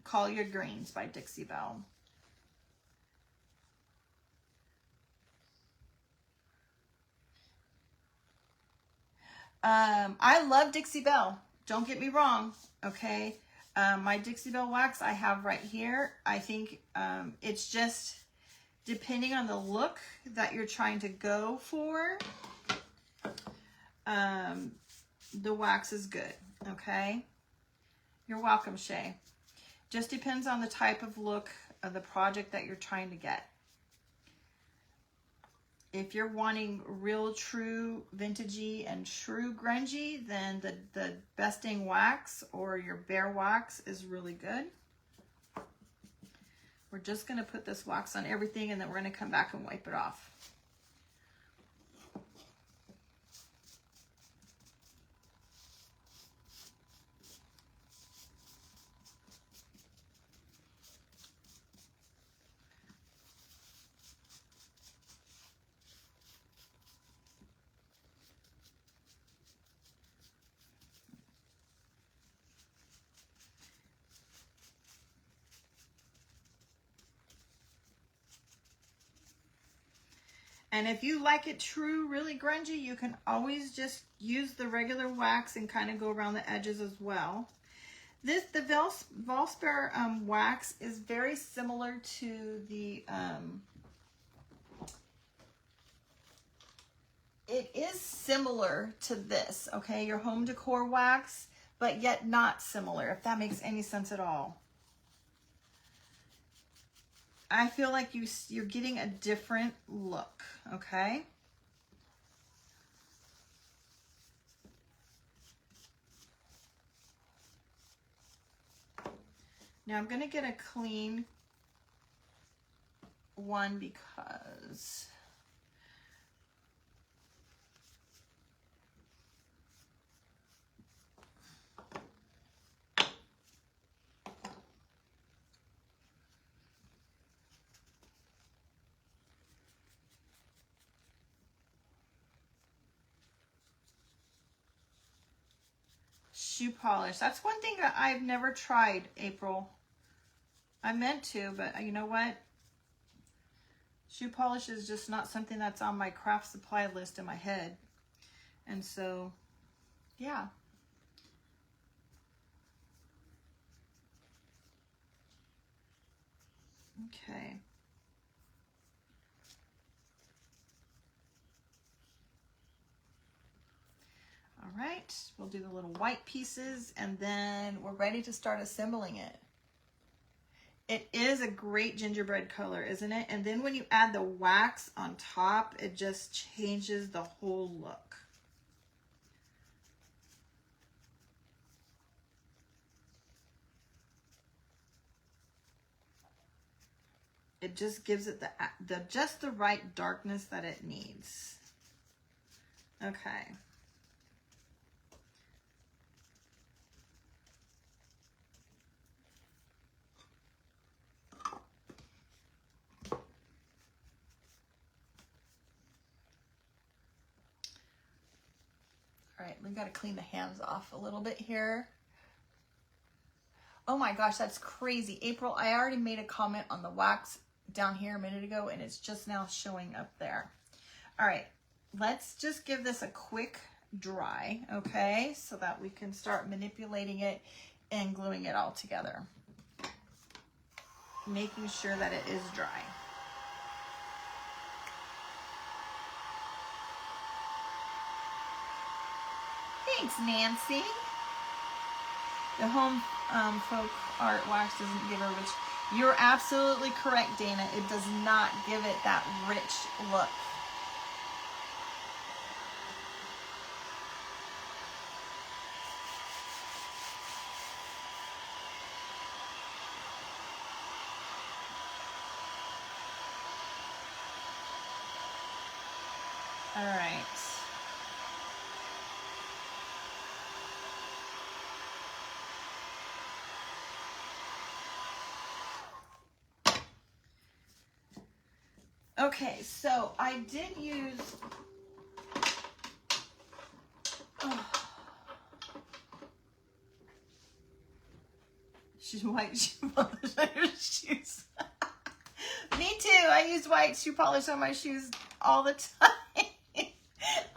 S1: Collard Greens by Dixie Belle. I love Dixie Belle. Don't get me wrong, okay? My Dixie Belle wax I have right here. I think it's just depending on the look that you're trying to go for. The wax is good, okay? You're welcome, Shay. Just depends on the type of look of the project that you're trying to get. If you're wanting real true vintagey and true grungy, then the Besting wax or your Bear wax is really good. We're just going to put this wax on everything, and then we're going to come back and wipe it off. And if you like it true, really grungy, you can always just use the regular wax and kind of go around the edges as well. The Valspar wax is very similar to the, it is similar to this, okay, your home decor wax, but yet not similar, if that makes any sense at all. I feel like you're getting a different look, okay? Now I'm going to get a clean one because shoe polish. That's one thing that I've never tried, April. I meant to, but you know what? Shoe polish is just not something that's on my craft supply list in my head. And so, yeah. Okay. All right, we'll do the little white pieces, and then we're ready to start assembling it. It is a great gingerbread color, isn't it? And then when you add the wax on top, it just changes the whole look. It just gives it just the right darkness that it needs. Okay. All right, we've got to clean the hands off a little bit here. Oh my gosh, that's crazy. April, I already made a comment on the wax down here a minute ago, and it's just now showing up there. All right, let's just give this a quick dry, okay, so that we can start manipulating it and gluing it all together. Making sure that it is dry. Thanks, Nancy. The home folk art wax doesn't give a rich. You're absolutely correct, Dana. It does not give it that rich look. All right. Okay, so I did use white shoe polish on your shoes. Me too. I use white shoe polish on my shoes all the time.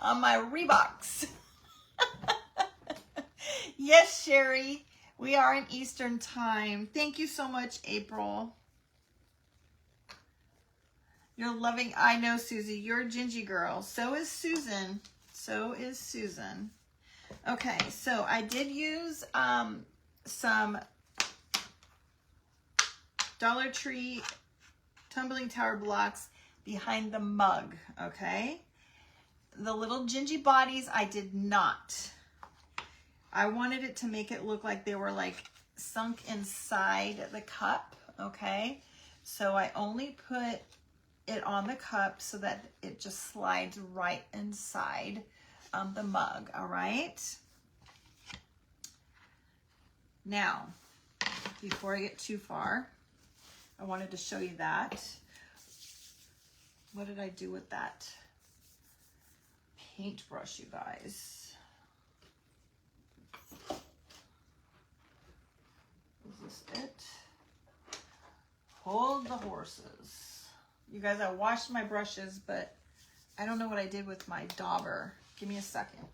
S1: On my Reeboks. Yes, Sherry. We are in Eastern time. Thank you so much, April. You're loving, I know, Susie. You're a gingy girl. So is Susan. So is Susan. Okay, so I did use some Dollar Tree tumbling tower blocks behind the mug, okay? The little gingy bodies, I did not. I wanted it to make it look like they were like sunk inside the cup, okay? So I only put it on the cup so that it just slides right inside the mug, all right? Now, before I get too far, I wanted to show you that. What did I do with that paintbrush, you guys? Is this it? Hold the horses. You guys, I washed my brushes, but I don't know what I did with my dauber. Give me a second.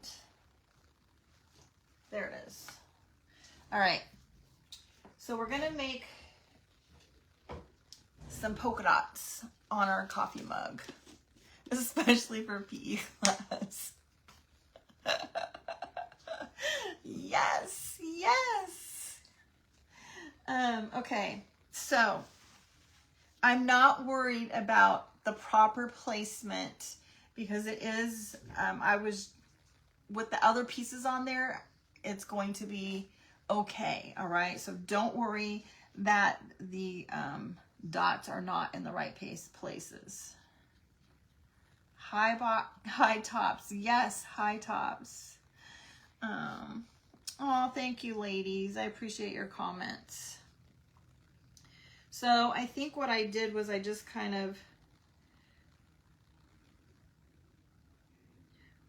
S1: There it is. All right. So we're going to make some polka dots on our coffee mug, especially for PE class. Yes, yes. Okay, so I'm not worried about the proper placement because it is, I was, with the other pieces on there, it's going to be okay, all right? So don't worry that the dots are not in the right places. High tops, yes, high tops. Oh, thank you, ladies. I appreciate your comments. So I think what I did was I just kind of,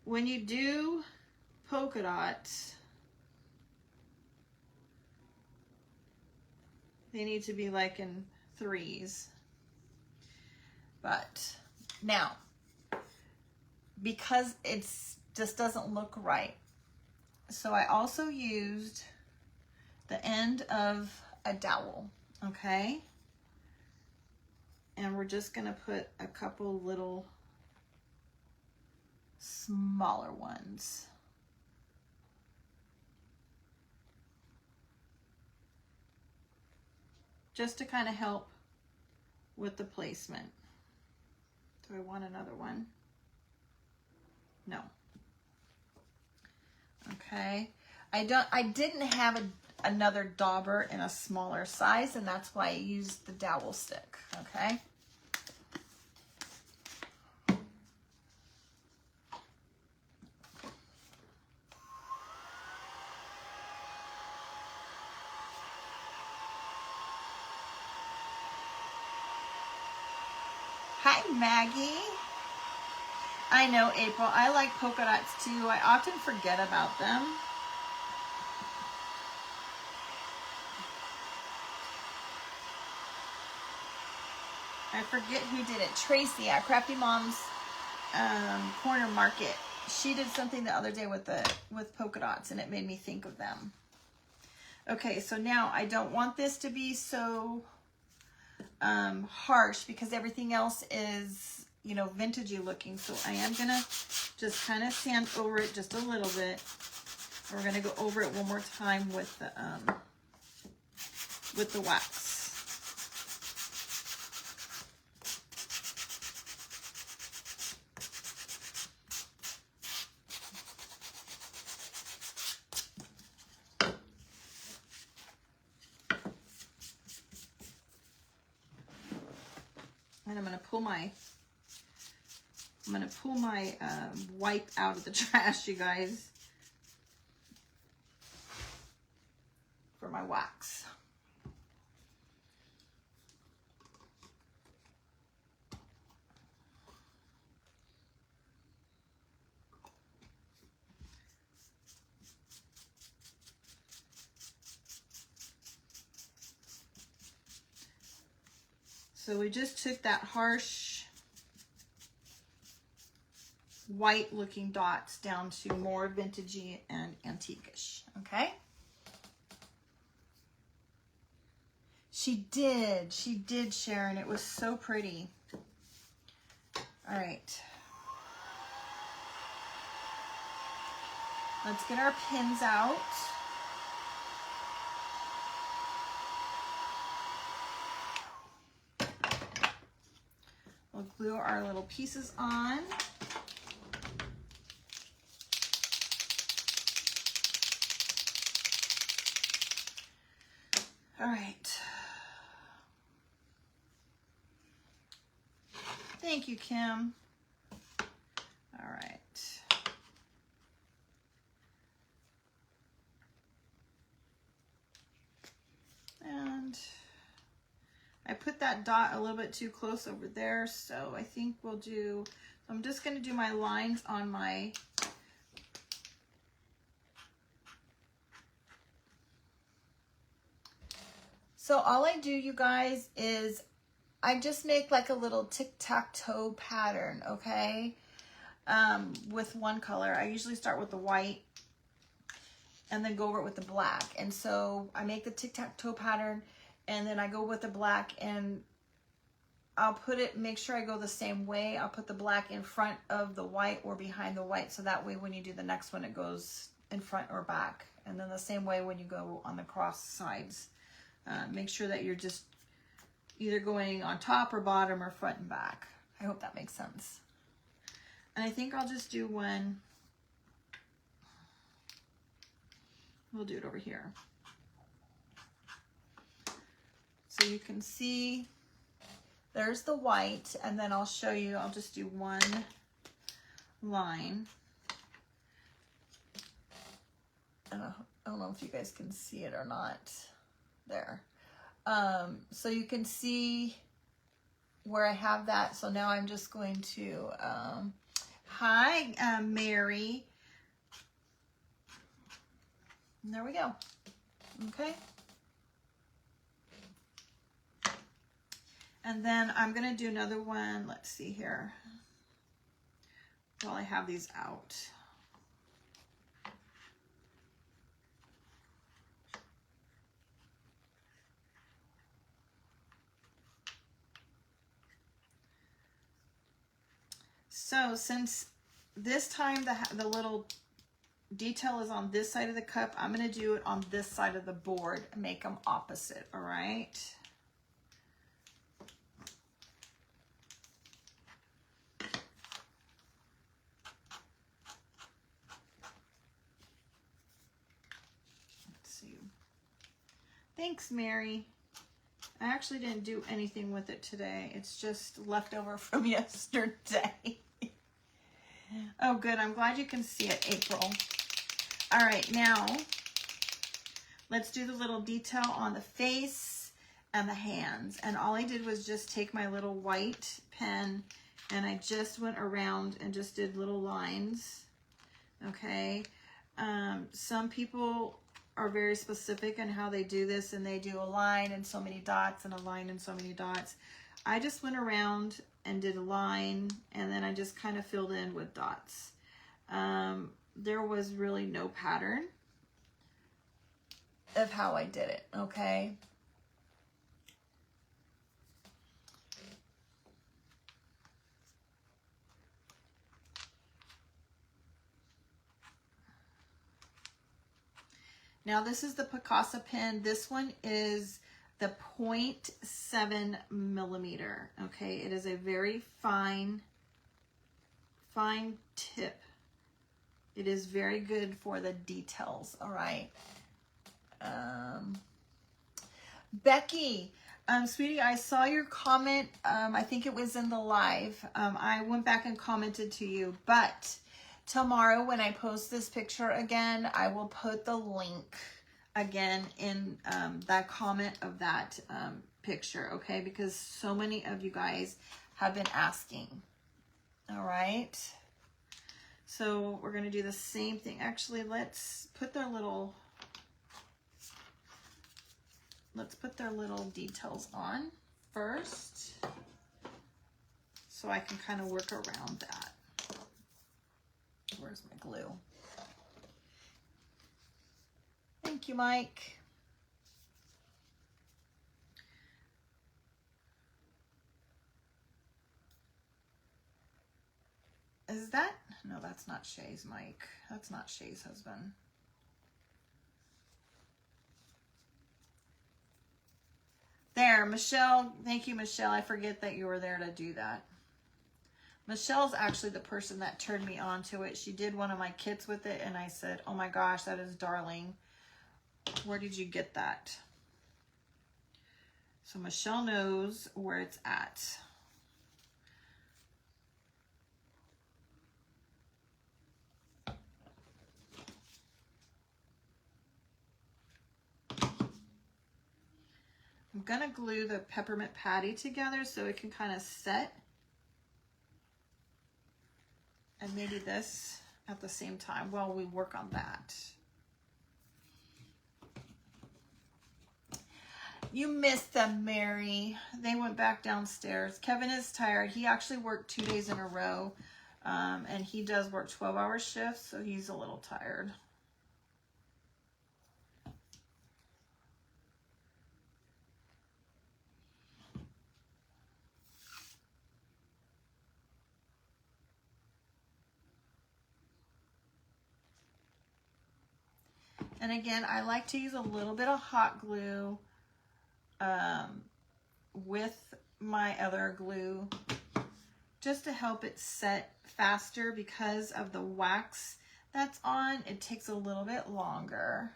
S1: when you do polka dots, they need to be like in threes. But now, because it's just doesn't look right, so I also used the end of a dowel, okay? And we're just gonna put a couple little smaller ones. Just to kind of help with the placement. Do I want another one? No. Okay. I didn't have another dauber in a smaller size, and that's why I used the dowel stick, okay? Hi, Maggie. I know, April. I like polka dots too. I often forget about them. I forget who did it. Tracy at Crafty Mom's Corner Market. She did something the other day with polka dots, and it made me think of them. Okay, so now I don't want this to be so harsh because everything else is, you know, vintagey looking. So I am gonna just kind of sand over it just a little bit. We're gonna go over it one more time with the wax. And I'm gonna pull my wipe out of the trash, you guys, for my wax. So we just took that harsh white looking dots down to more vintagey and antique-ish, okay? She did, Sharon. It was so pretty. All right. Let's get our pins out. We'll glue our little pieces on. All right. Thank you, Kim. All right. And I put that dot a little bit too close over there, so I think we'll do, I'm just going to do my lines on my So all I do, you guys, is I just make like a little tic-tac-toe pattern, okay? With one color. I usually start with the white and then go over it with the black. And so I make the tic-tac-toe pattern and then I go with the black and I'll put it, make sure I go the same way. I'll put the black in front of the white or behind the white. So that way when you do the next one, it goes in front or back. And then the same way when you go on the cross sides. Make sure that you're just either going on top or bottom or front and back. I hope that makes sense. And I think I'll just do one. We'll do it over here. So you can see there's the white, and then I'll show you, I'll just do one line. I don't know if you guys can see it or not. There. So you can see where I have that. So now I'm just going to, hi, Mary. And there we go. Okay. And then I'm going to do another one. Let's see here. While I have these out. So since this time the little detail is on this side of the cup, I'm going to do it on this side of the board and make them opposite, all right? Let's see. Thanks, Mary. I actually didn't do anything with it today. It's just leftover from yesterday. Oh, good. I'm glad you can see it, April. All right, now let's do the little detail on the face and the hands. And all I did was just take my little white pen and I just went around and just did little lines. Okay. Some people are very specific in how they do this, and they do a line and so many dots and a line and so many dots. I just went around and did a line, and then I just kind of filled in with dots. There was really no pattern of how I did it, okay? Now this is the Picasa pen. This one is the 0.7 millimeter, okay? It is a very fine tip. It is very good for the details, all right? Becky, sweetie, I saw your comment. I think it was in the live. I went back and commented to you, but tomorrow when I post this picture again, I will put the link again in that comment of that picture, okay? Because so many of you guys have been asking, all right? So we're gonna do the same thing. Actually, let's put their little details on first, so I can kind of work around that. Where's my glue? Thank you, Mike. Is that? No, that's not Shay's Mike. That's not Shay's husband. There, Michelle. Thank you, Michelle. I forget that you were there to do that. Michelle's actually the person that turned me on to it. She did one of my kits with it, and I said, oh my gosh, that is darling. Where did you get that? So Michelle knows where it's at. I'm gonna glue the peppermint patty together so it can kind of set. And maybe this at the same time while we work on that. You missed them, Mary. They went back downstairs. Kevin is tired. He actually worked 2 days in a row. And he does work 12-hour shifts, so he's a little tired. And again, I like to use a little bit of hot glue with my other glue just to help it set faster because of the wax that's on. It takes a little bit longer.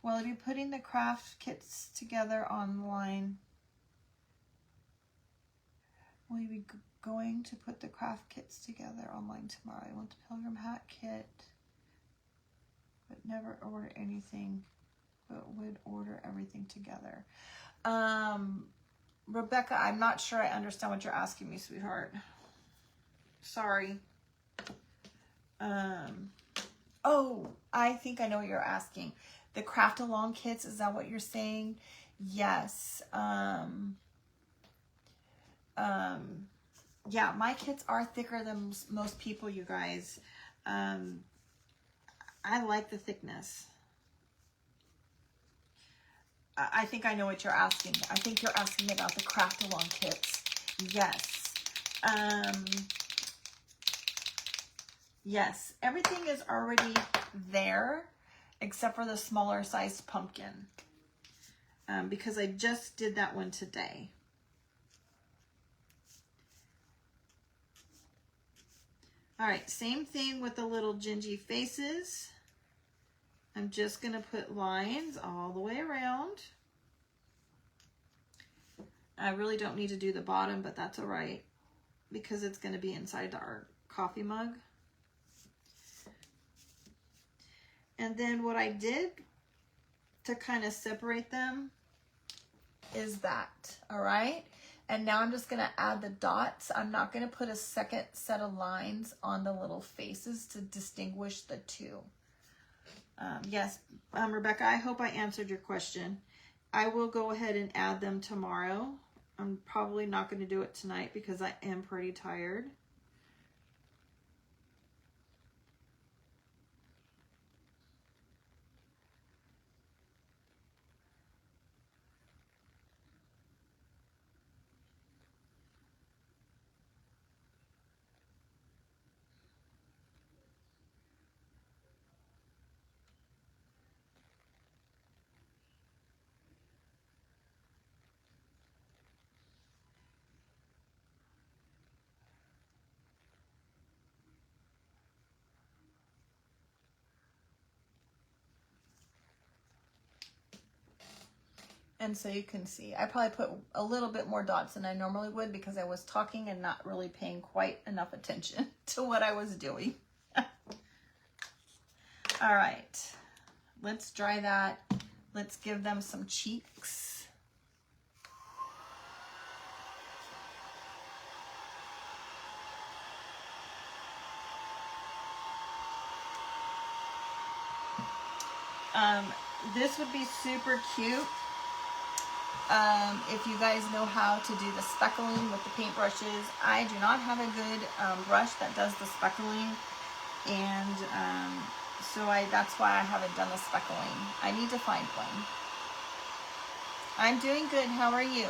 S1: Will I be putting the craft kits together online? Will you be going to put the craft kits together online tomorrow? I want the pilgrim hat kit, but never order anything, but would order everything together. Rebecca, I'm not sure I understand what you're asking me, sweetheart. Sorry. Oh, I think I know what you're asking. The craft along kits, is that what you're saying? Yes. Yeah, my kits are thicker than most people, you guys. I like the thickness. I think I know what you're asking. I think you're asking about the craft along kits. Yes. Yes, everything is already there except for the smaller sized pumpkin. Because I just did that one today. All right, same thing with the little gingy faces. I'm just going to put lines all the way around. I really don't need to do the bottom, but that's all right because it's going to be inside our coffee mug. And then what I did to kind of separate them is that, all right? And now I'm just going to add the dots. I'm not going to put a second set of lines on the little faces to distinguish the two. Yes, Rebecca, I hope I answered your question. I will go ahead and add them tomorrow. I'm probably not going to do it tonight because I am pretty tired. And so you can see, I probably put a little bit more dots than I normally would because I was talking and not really paying quite enough attention to what I was doing. All right, let's dry that. Let's give them some cheeks. This would be super cute. If you guys know how to do the speckling with the paintbrushes. I do not have a good brush that does the speckling, and so that's why I haven't done the speckling. I need to find one. I'm doing good. How are you?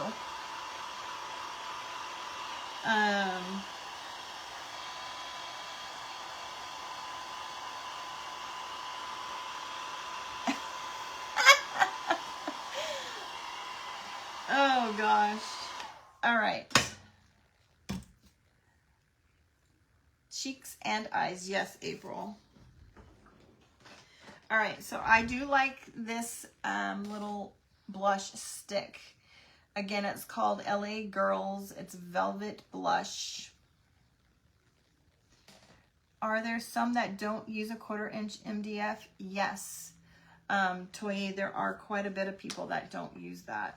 S1: Oh gosh. All right. Cheeks and eyes. Yes, April. All right, so I do like this little blush stick. Again, it's called LA Girls. It's Velvet Blush. Are there some that don't use a 1/4 inch MDF? Yes. Toy, there are quite a bit of people that don't use that.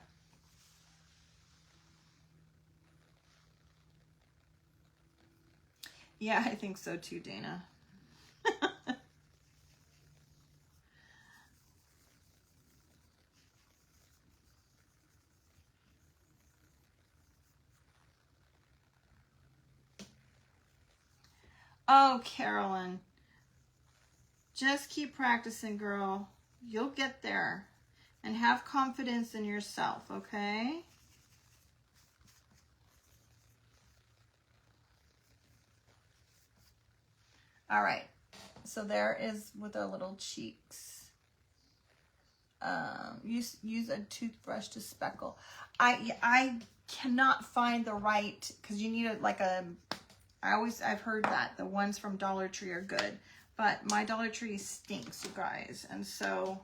S1: Yeah, I think so too, Dana. Oh, Carolyn. Just keep practicing, girl. You'll get there. And have confidence in yourself, okay? All right. So there is with our little cheeks. Use a toothbrush to speckle. I cannot find the right, because you need I've heard that the ones from Dollar Tree are good, but my Dollar Tree stinks, you guys. And so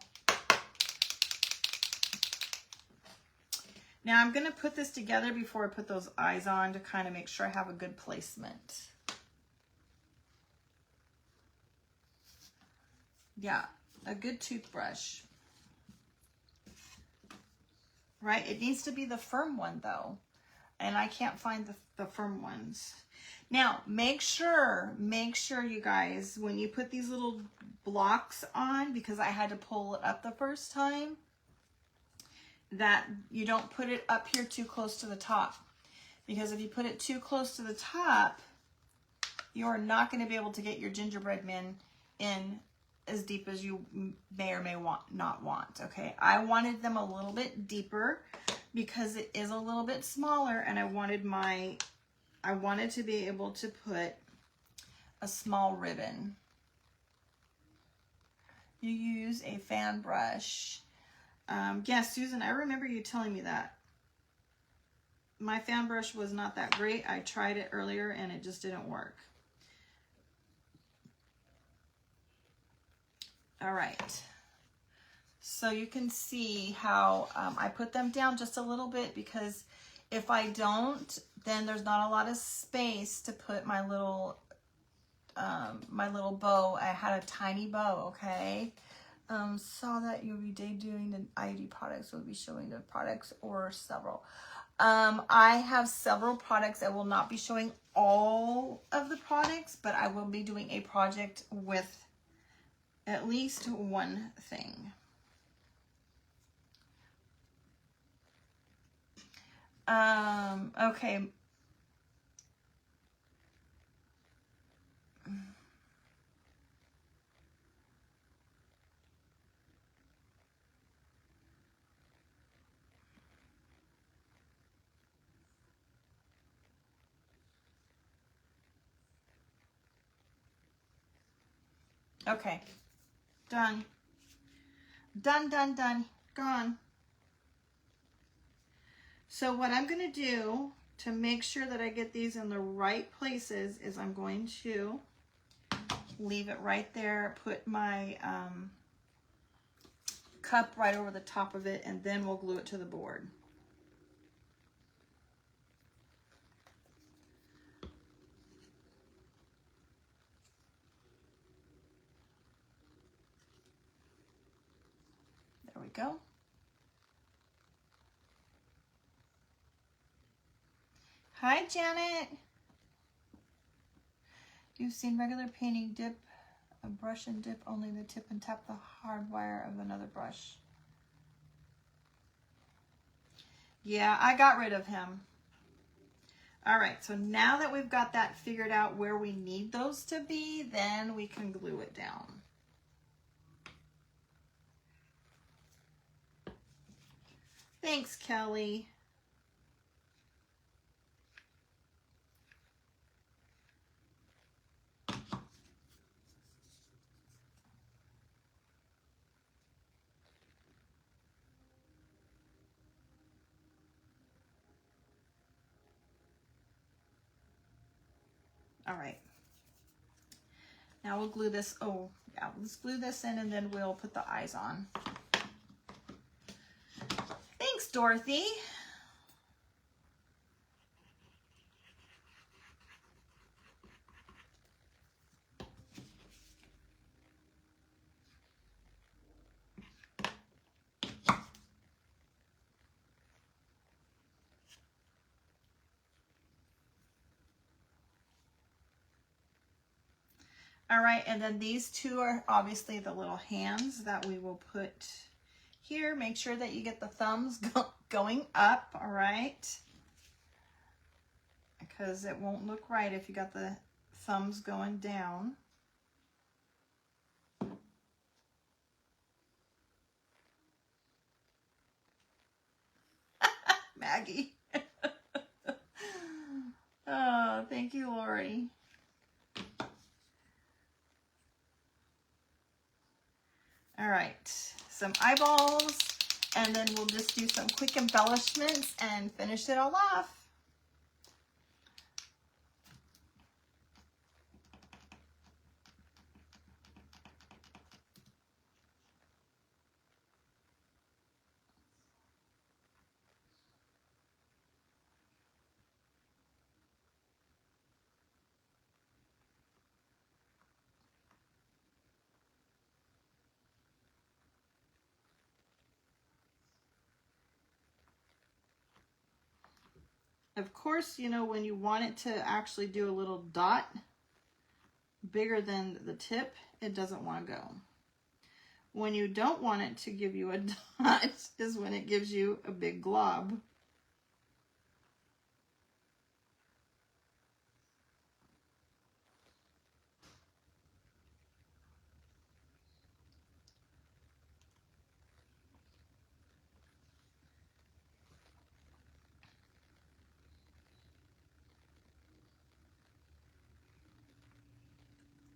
S1: now I'm going to put this together before I put those eyes on to kind of make sure I have a good placement. Yeah, a good toothbrush. Right? It needs to be the firm one though. And I can't find the firm ones. Now, make sure you guys, when you put these little blocks on, because I had to pull it up the first time, that you don't put it up here too close to the top. Because if you put it too close to the top, you're not going to be able to get your gingerbread men in as deep as you may or may not want, okay? I wanted them a little bit deeper because it is a little bit smaller, and I wanted to be able to put a small ribbon. You use a fan brush. Yes, Susan, I remember you telling me that. My fan brush was not that great. I tried it earlier and it just didn't work. All right. So you can see how I put them down just a little bit, because if I don't, then there's not a lot of space to put my little bow. I had a tiny bow, okay? Saw that you'll be debuting the ID products. Will be showing the products or several. I have several products. I will not be showing all of the products, but I will be doing a project with at least one thing. Okay. Okay. Done. Done, done, done. Gone. So what I'm going to do to make sure that I get these in the right places is I'm going to leave it right there, put my cup right over the top of it, and then we'll glue it to the board. There we go. Hi, Janet. You've seen regular painting, dip a brush and dip only the tip and tap the hard wire of another brush. Yeah, I got rid of him. All right, so now that we've got that figured out where we need those to be, then we can glue it down. Thanks, Kelly. All right. Now we'll glue this. Oh, yeah, let's glue this in and then we'll put the eyes on. Thanks, Dorothy. All right, and then these two are obviously the little hands that we will put here. Make sure that you get the thumbs going up, all right? Because it won't look right if you got the thumbs going down. Maggie. Oh, thank you, Lori. All right, some eyeballs, and then we'll just do some quick embellishments and finish it all off. Of course, you know, when you want it to actually do a little dot bigger than the tip, it doesn't want to go. When you don't want it to give you a dot is when it gives you a big glob.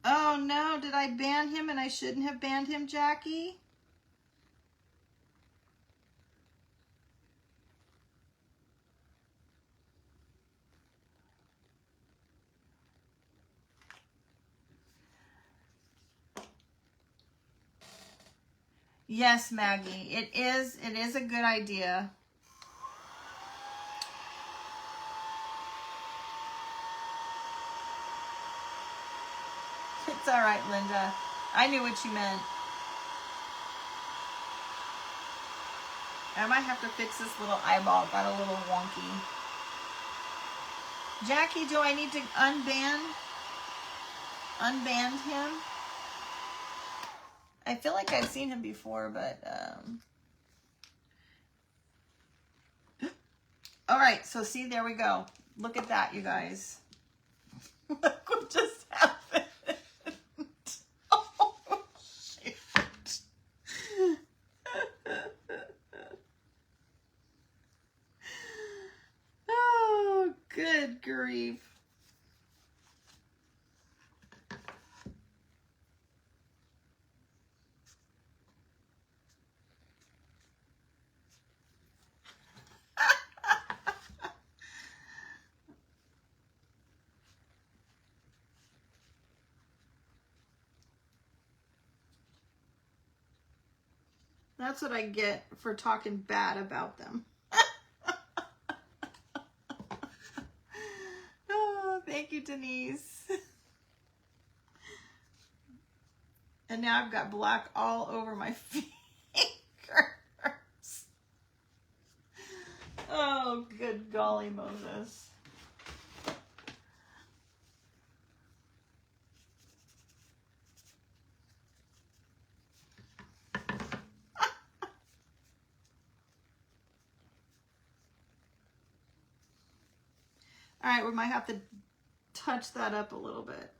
S1: Oh no, did I ban him and I shouldn't have banned him, Jackie? Yes, Maggie, it is a good idea. It's all right, Linda. I knew what you meant. I might have to fix this little eyeball. It got a little wonky. Jackie, do I need to unban him? I feel like I've seen him before, but all right, so see, there we go. Look at that, you guys. Look what just happened. Oh, shit. Oh, good grief. That's what I get for talking bad about them. Oh, thank you, Denise. And now I've got black all over my fingers. Oh, good golly Moses. All right, we might have to touch that up a little bit.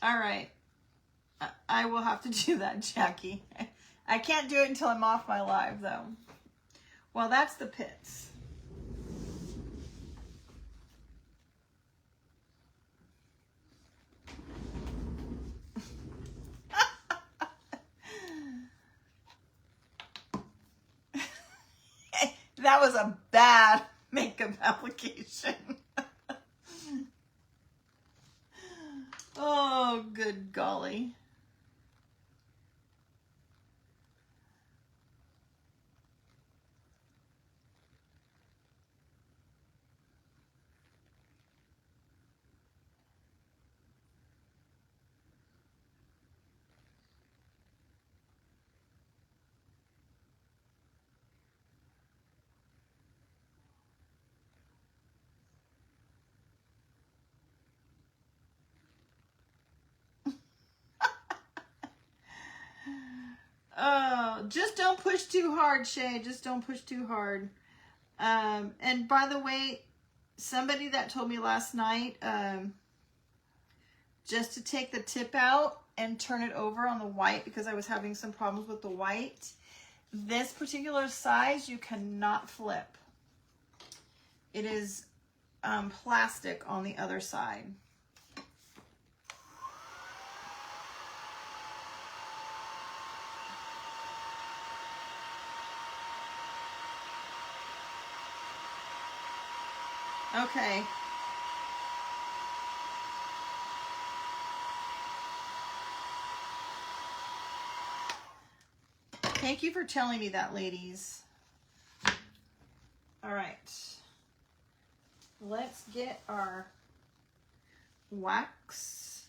S1: All right. I will have to do that, Jackie. I can't do it until I'm off my live, though. Well, that's the pits. That was a bad makeup application. Oh, good golly. Oh, just don't push too hard, Shay. Just don't push too hard. And by the way, somebody that told me last night, just to take the tip out and turn it over on the white because I was having some problems with the white. This particular size, you cannot flip. It is plastic on the other side. Okay. Thank you for telling me that, ladies. All right. Let's get our wax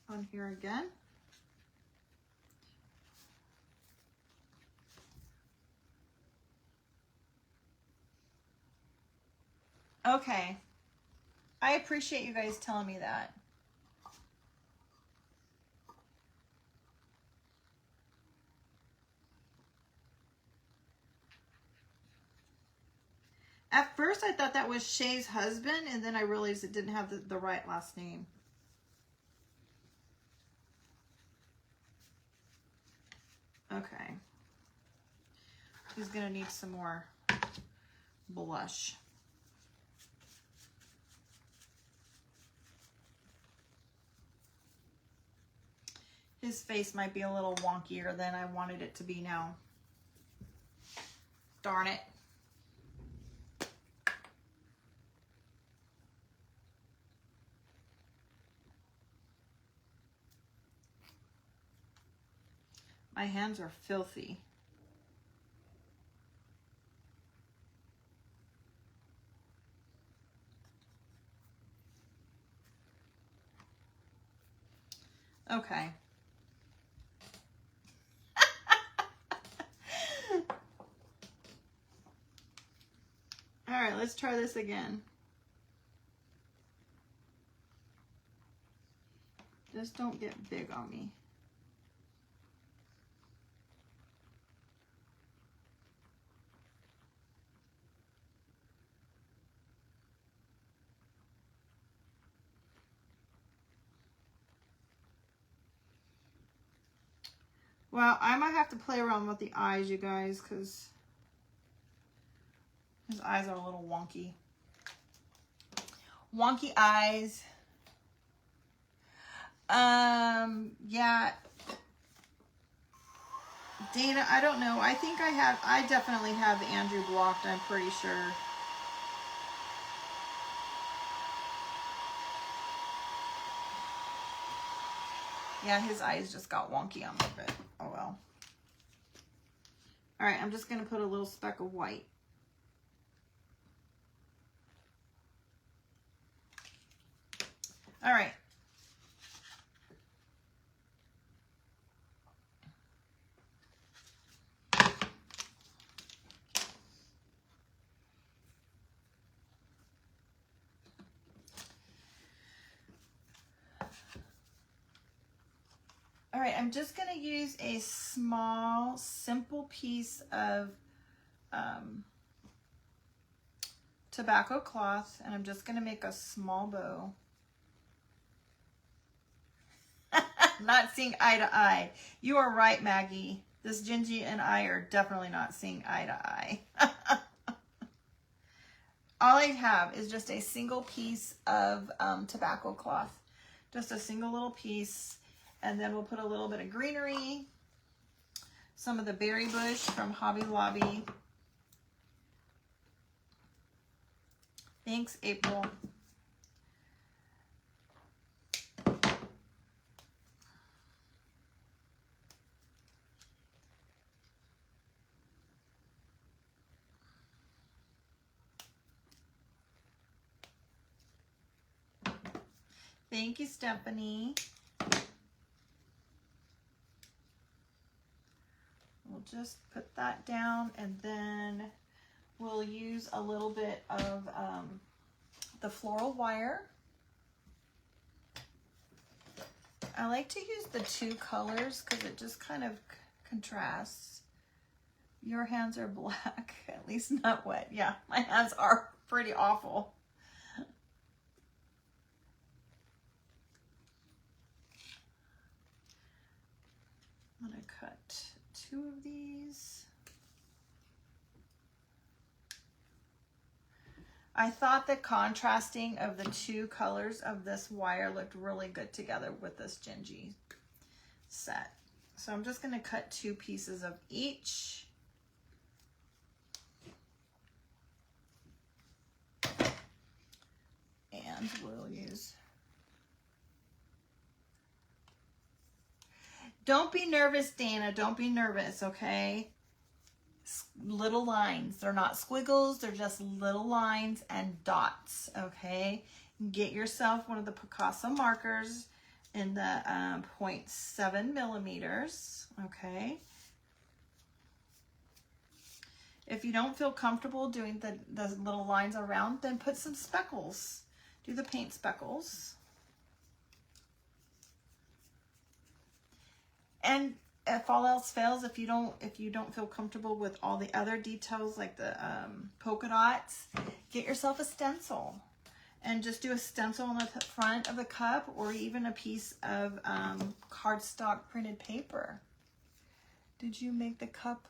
S1: on here again. Okay. I appreciate you guys telling me that. At first, I thought that was Shay's husband, and then I realized it didn't have the right last name. Okay. He's going to need some more blush. His face might be a little wonkier than I wanted it to be now. Darn it. My hands are filthy. Okay. All right, let's try this again. Just don't get big on me. Well, I might have to play around with the eyes, you guys, because his eyes are a little wonky. Wonky eyes. Yeah. Dana, I don't know. I think I definitely have Andrew blocked, I'm pretty sure. Yeah, his eyes just got wonky on me, but oh well. All right, I'm just going to put a little speck of white. All right. All right, I'm just going to use a small, simple piece of tobacco cloth, and I'm just going to make a small bow. Not seeing eye to eye. You are right, Maggie. This Gingy and I are definitely not seeing eye to eye. All I have is just a single piece of tobacco cloth. Just a single little piece. And then we'll put a little bit of greenery. Some of the berry bush from Hobby Lobby. Thanks, April. Thank you, Stephanie. We'll just put that down, and then we'll use a little bit of the floral wire. I like to use the two colors because it just kind of contrasts. Your hands are black, at least not wet. Yeah, my hands are pretty awful. I'm gonna cut 2 of these. I thought the contrasting of the 2 colors of this wire looked really good together with this Gingy set. So I'm just gonna cut 2 pieces of each. And we'll use... Don't be nervous, Dana. Don't be nervous, okay? Little lines. They're not squiggles. They're just little lines and dots, okay? Get yourself one of the Picasso markers in the 0.7 millimeters, okay? If you don't feel comfortable doing the little lines around, then put some speckles. Do the paint speckles. And if all else fails, if you don't feel comfortable with all the other details like the polka dots, get yourself a stencil and just do a stencil on the front of the cup, or even a piece of cardstock printed paper. Did you make the cup?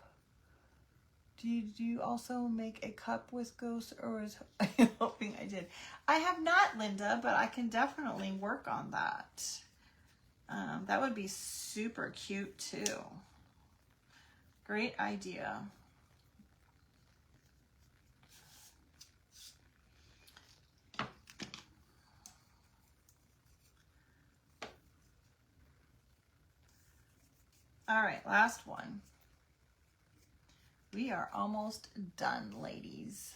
S1: Did you also make a cup with ghosts, or was I hoping I did? I have not, Linda, but I can definitely work on that. That would be super cute too. Great idea. All right, last one. We are almost done, ladies.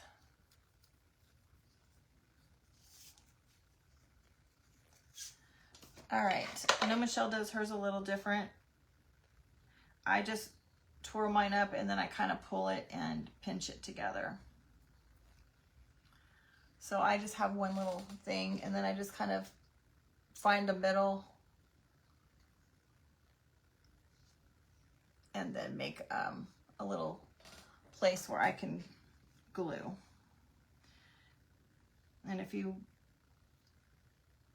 S1: All right, I know Michelle does hers a little different. I just twirl mine up and then I kind of pull it and pinch it together. So I just have one little thing, and then I just kind of find the middle and then make a little place where I can glue. And if you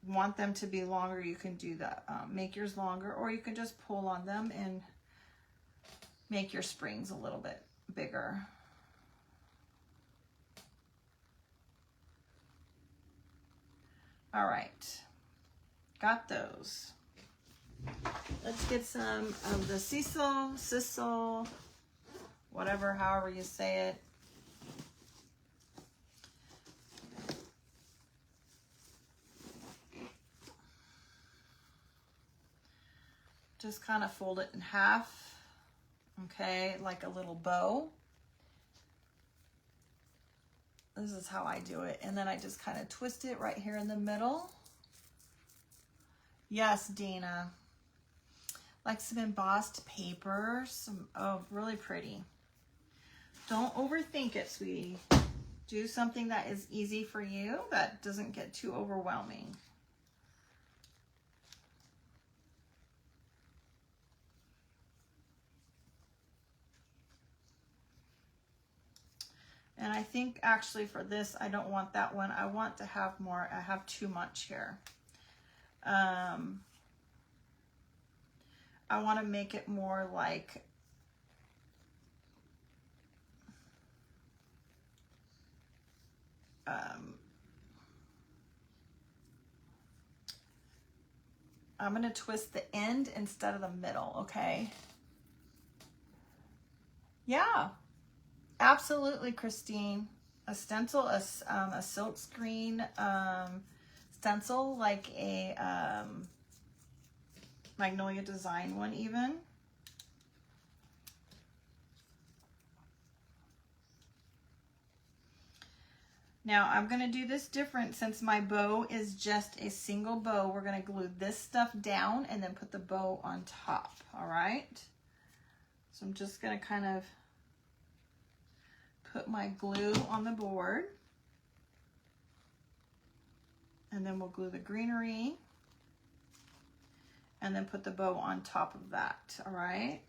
S1: want them to be longer, you can do that. Make yours longer, or you can just pull on them and make your springs a little bit bigger. All right, got those. Let's get some of the sisal, whatever, however you say it. Just kind of fold it in half, okay, like a little bow. This is how I do it. And then I just kind of twist it right here in the middle. Yes, Dina. Like some embossed paper, oh, really pretty. Don't overthink it, sweetie. Do something that is easy for you, that doesn't get too overwhelming. And I think actually for this, I don't want that one. I want to have more. I have too much here. I want to make it more like I'm going to twist the end instead of the middle, okay? Yeah, absolutely, Christine. A stencil, a silk screen stencil, like a Magnolia Design one even. Now I'm going to do this different since my bow is just a single bow. We're going to glue this stuff down and then put the bow on top, all right? So I'm just going to kind of put my glue on the board. And then we'll glue the greenery. And then put the bow on top of that, all right?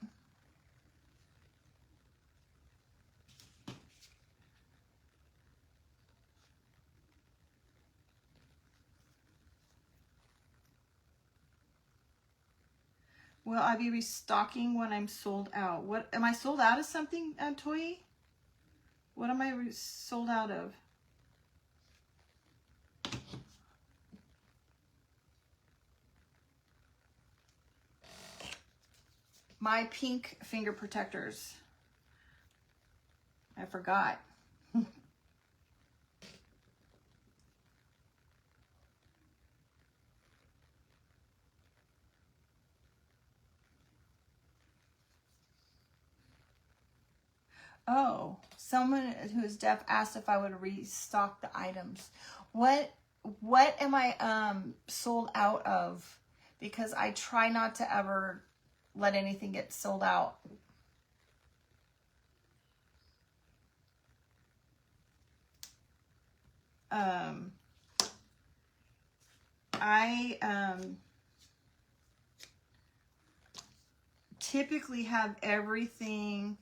S1: Will I be restocking when I'm sold out? What, am I sold out of something, Toy? What am I sold out of? My pink finger protectors. I forgot. Oh, someone who is deaf asked if I would restock the items. What am I sold out of? Because I try not to ever let anything get sold out. I typically have everything.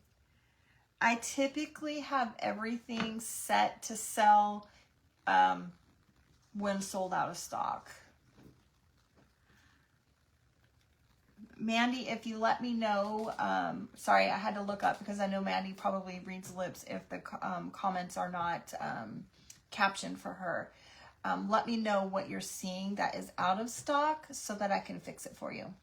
S1: I typically have everything set to sell when sold out of stock. Mandy, if you let me know, sorry, I had to look up because I know Mandy probably reads lips if the comments are not captioned for her. Let me know what you're seeing that is out of stock so that I can fix it for you.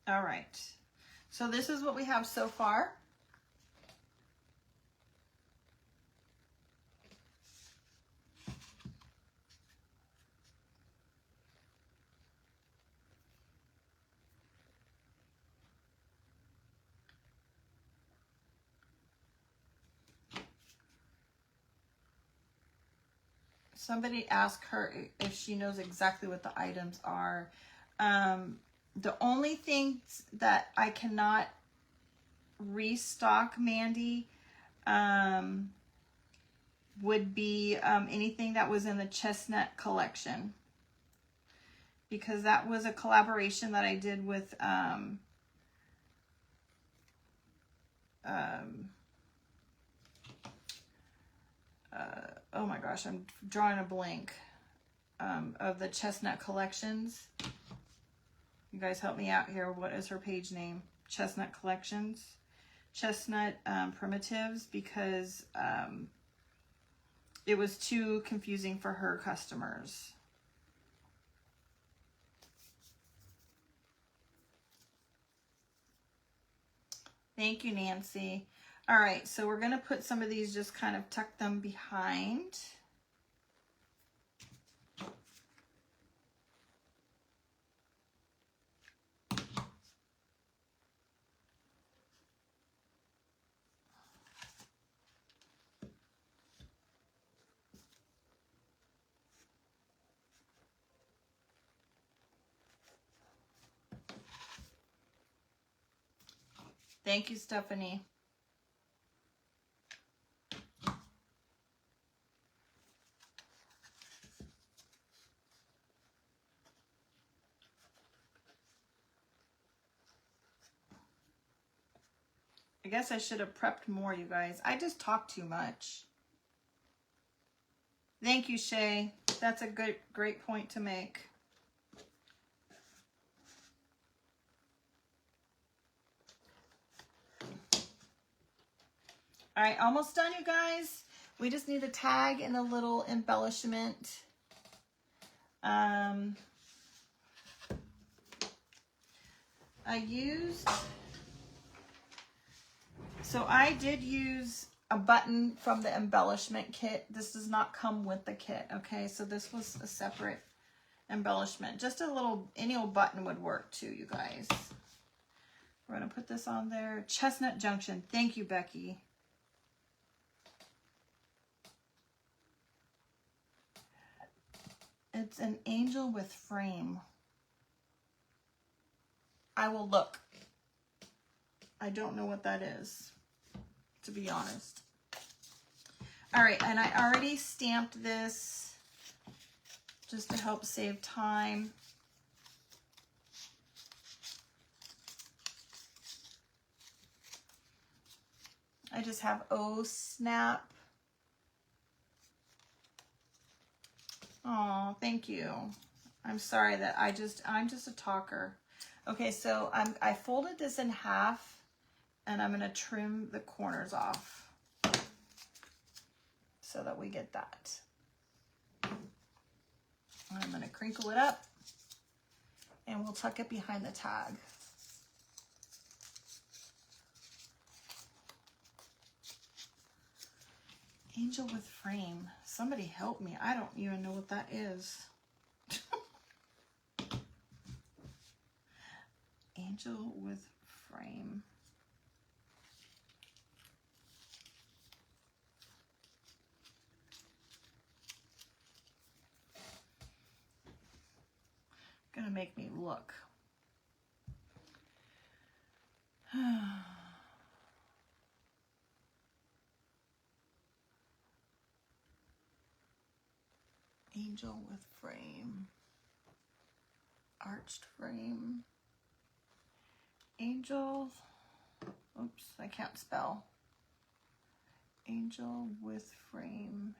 S1: All right, so this is what we have so far. Somebody asked her if she knows exactly what the items are. The only things that I cannot restock, Mandy, would be anything that was in the chestnut collection, because that was a collaboration that I did with oh my gosh, I'm drawing a blank, of the chestnut collections. You guys help me out here. What is her page name? Chestnut Collections. Chestnut Primitives, because it was too confusing for her customers. Thank you, Nancy. All right, so we're going to put some of these, just kind of tuck them behind. Thank you, Stephanie. I guess I should have prepped more, you guys. I just talk too much. Thank you, Shay. That's a great point to make. All right, almost done, you guys. We just need a tag and a little embellishment. I did use a button from the embellishment kit. This does not come with the kit, okay? So this was a separate embellishment. Just a little, any old button would work too, you guys. We're gonna put this on there. Chestnut Junction. Thank you, Becky. It's an angel with frame. I will look. I don't know what that is, to be honest. All right, and I already stamped this just to help save time. I just have oh snap. Oh, thank you. I'm sorry that I'm just a talker. Okay, so I folded this in half, and I'm gonna trim the corners off so that we get that. I'm gonna crinkle it up, and we'll tuck it behind the tag. Angel with frame. Somebody help me. I don't even know what that is. Angel with frame. Gonna make me look. Angel with frame. Arched frame. Angel. Oops, I can't spell. Angel with frame.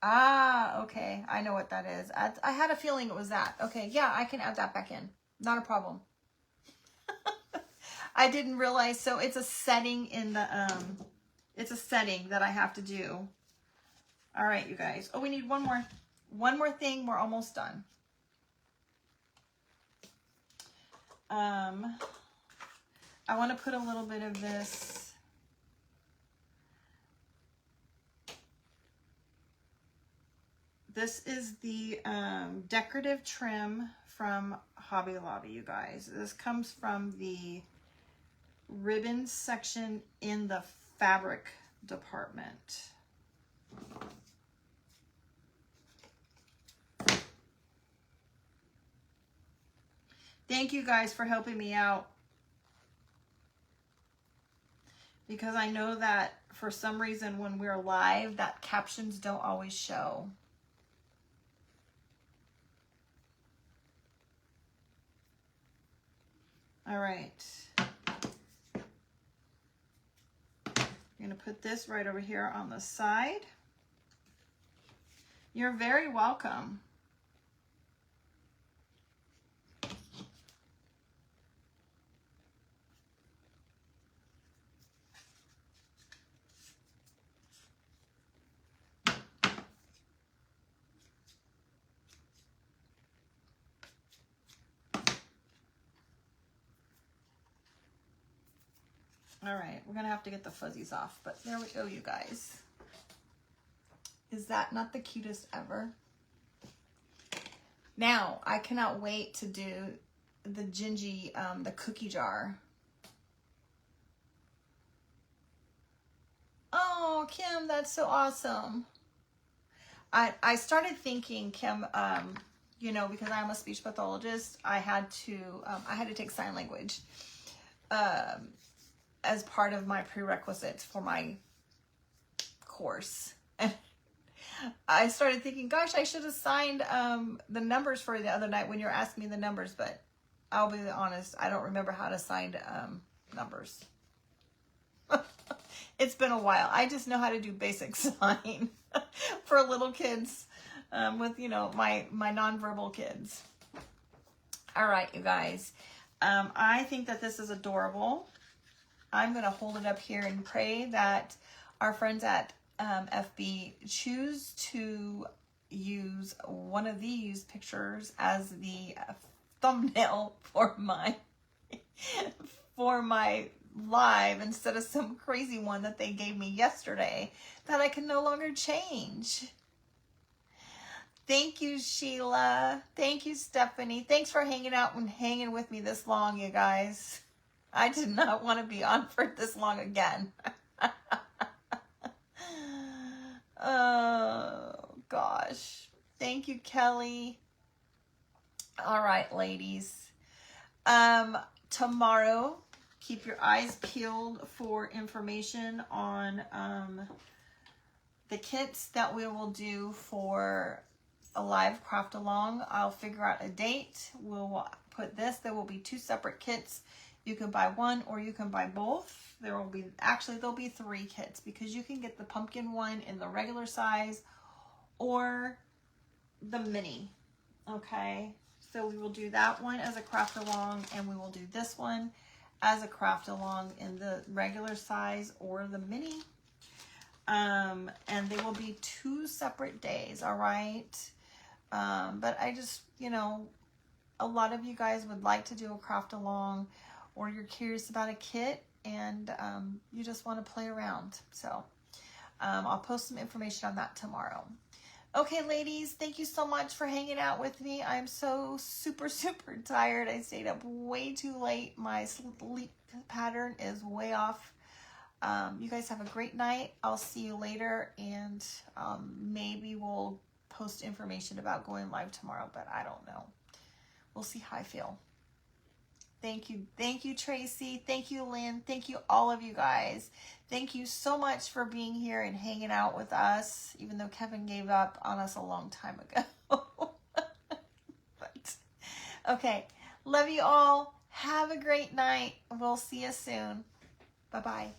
S1: Ah, okay. I know what that is. I had a feeling it was that. Okay, yeah, I can add that back in. Not a problem. I didn't realize, so it's a setting in the, it's a setting that I have to do. All right, you guys. Oh, we need one more thing. We're almost done. I want to put a little bit of this. This is the decorative trim from Hobby Lobby, you guys. This comes from the ribbon section in the fabric department. Thank you guys for helping me out, because I know that for some reason when we're live, that captions don't always show. All right. I'm going to put this right over here on the side. You're very welcome. All right, we're gonna have to get the fuzzies off, but there we go, you guys. Is that not the cutest ever? Now, I cannot wait to do the gingy, the cookie jar. Oh, Kim, that's so awesome. I started thinking, Kim, you know, because I'm a speech pathologist, I had to take sign language. As part of my prerequisites for my course. And I started thinking, gosh, I should have signed the numbers for the other night when you're asking me the numbers, but I'll be honest, I don't remember how to sign numbers. It's been a while. I just know how to do basic sign for little kids with, you know, my nonverbal kids. All right, you guys. I think that this is adorable. I'm going to hold it up here and pray that our friends at FB choose to use one of these pictures as the thumbnail for my live instead of some crazy one that they gave me yesterday that I can no longer change. Thank you, Sheila. Thank you, Stephanie. Thanks for hanging out and hanging with me this long, you guys. I did not want to be on for this long again. Oh, gosh. Thank you, Kelly. All right, ladies. Tomorrow, keep your eyes peeled for information on the kits that we will do for a live craft along. I'll figure out a date. We'll put this. There will be 2 separate kits. You can buy one or you can buy both. There'll be 3 kits because you can get the pumpkin one in the regular size or the mini. Okay, so we will do that one as a craft along, and we will do this one as a craft along in the regular size or the mini. And they will be 2 separate days. All right. But I just, you know, a lot of you guys would like to do a craft along, or you're curious about a kit and you just want to play around. So I'll post some information on that tomorrow. Okay, ladies, thank you so much for hanging out with me. I'm so super tired. I stayed up way too late. My sleep pattern is way off. You guys have a great night. I'll see you later, and maybe we'll post information about going live tomorrow, but I don't know. We'll see how I feel. Thank you. Thank you, Tracy. Thank you, Lynn. Thank you, all of you guys. Thank you so much for being here and hanging out with us, even though Kevin gave up on us a long time ago. But, okay. Love you all. Have a great night. We'll see you soon. Bye-bye.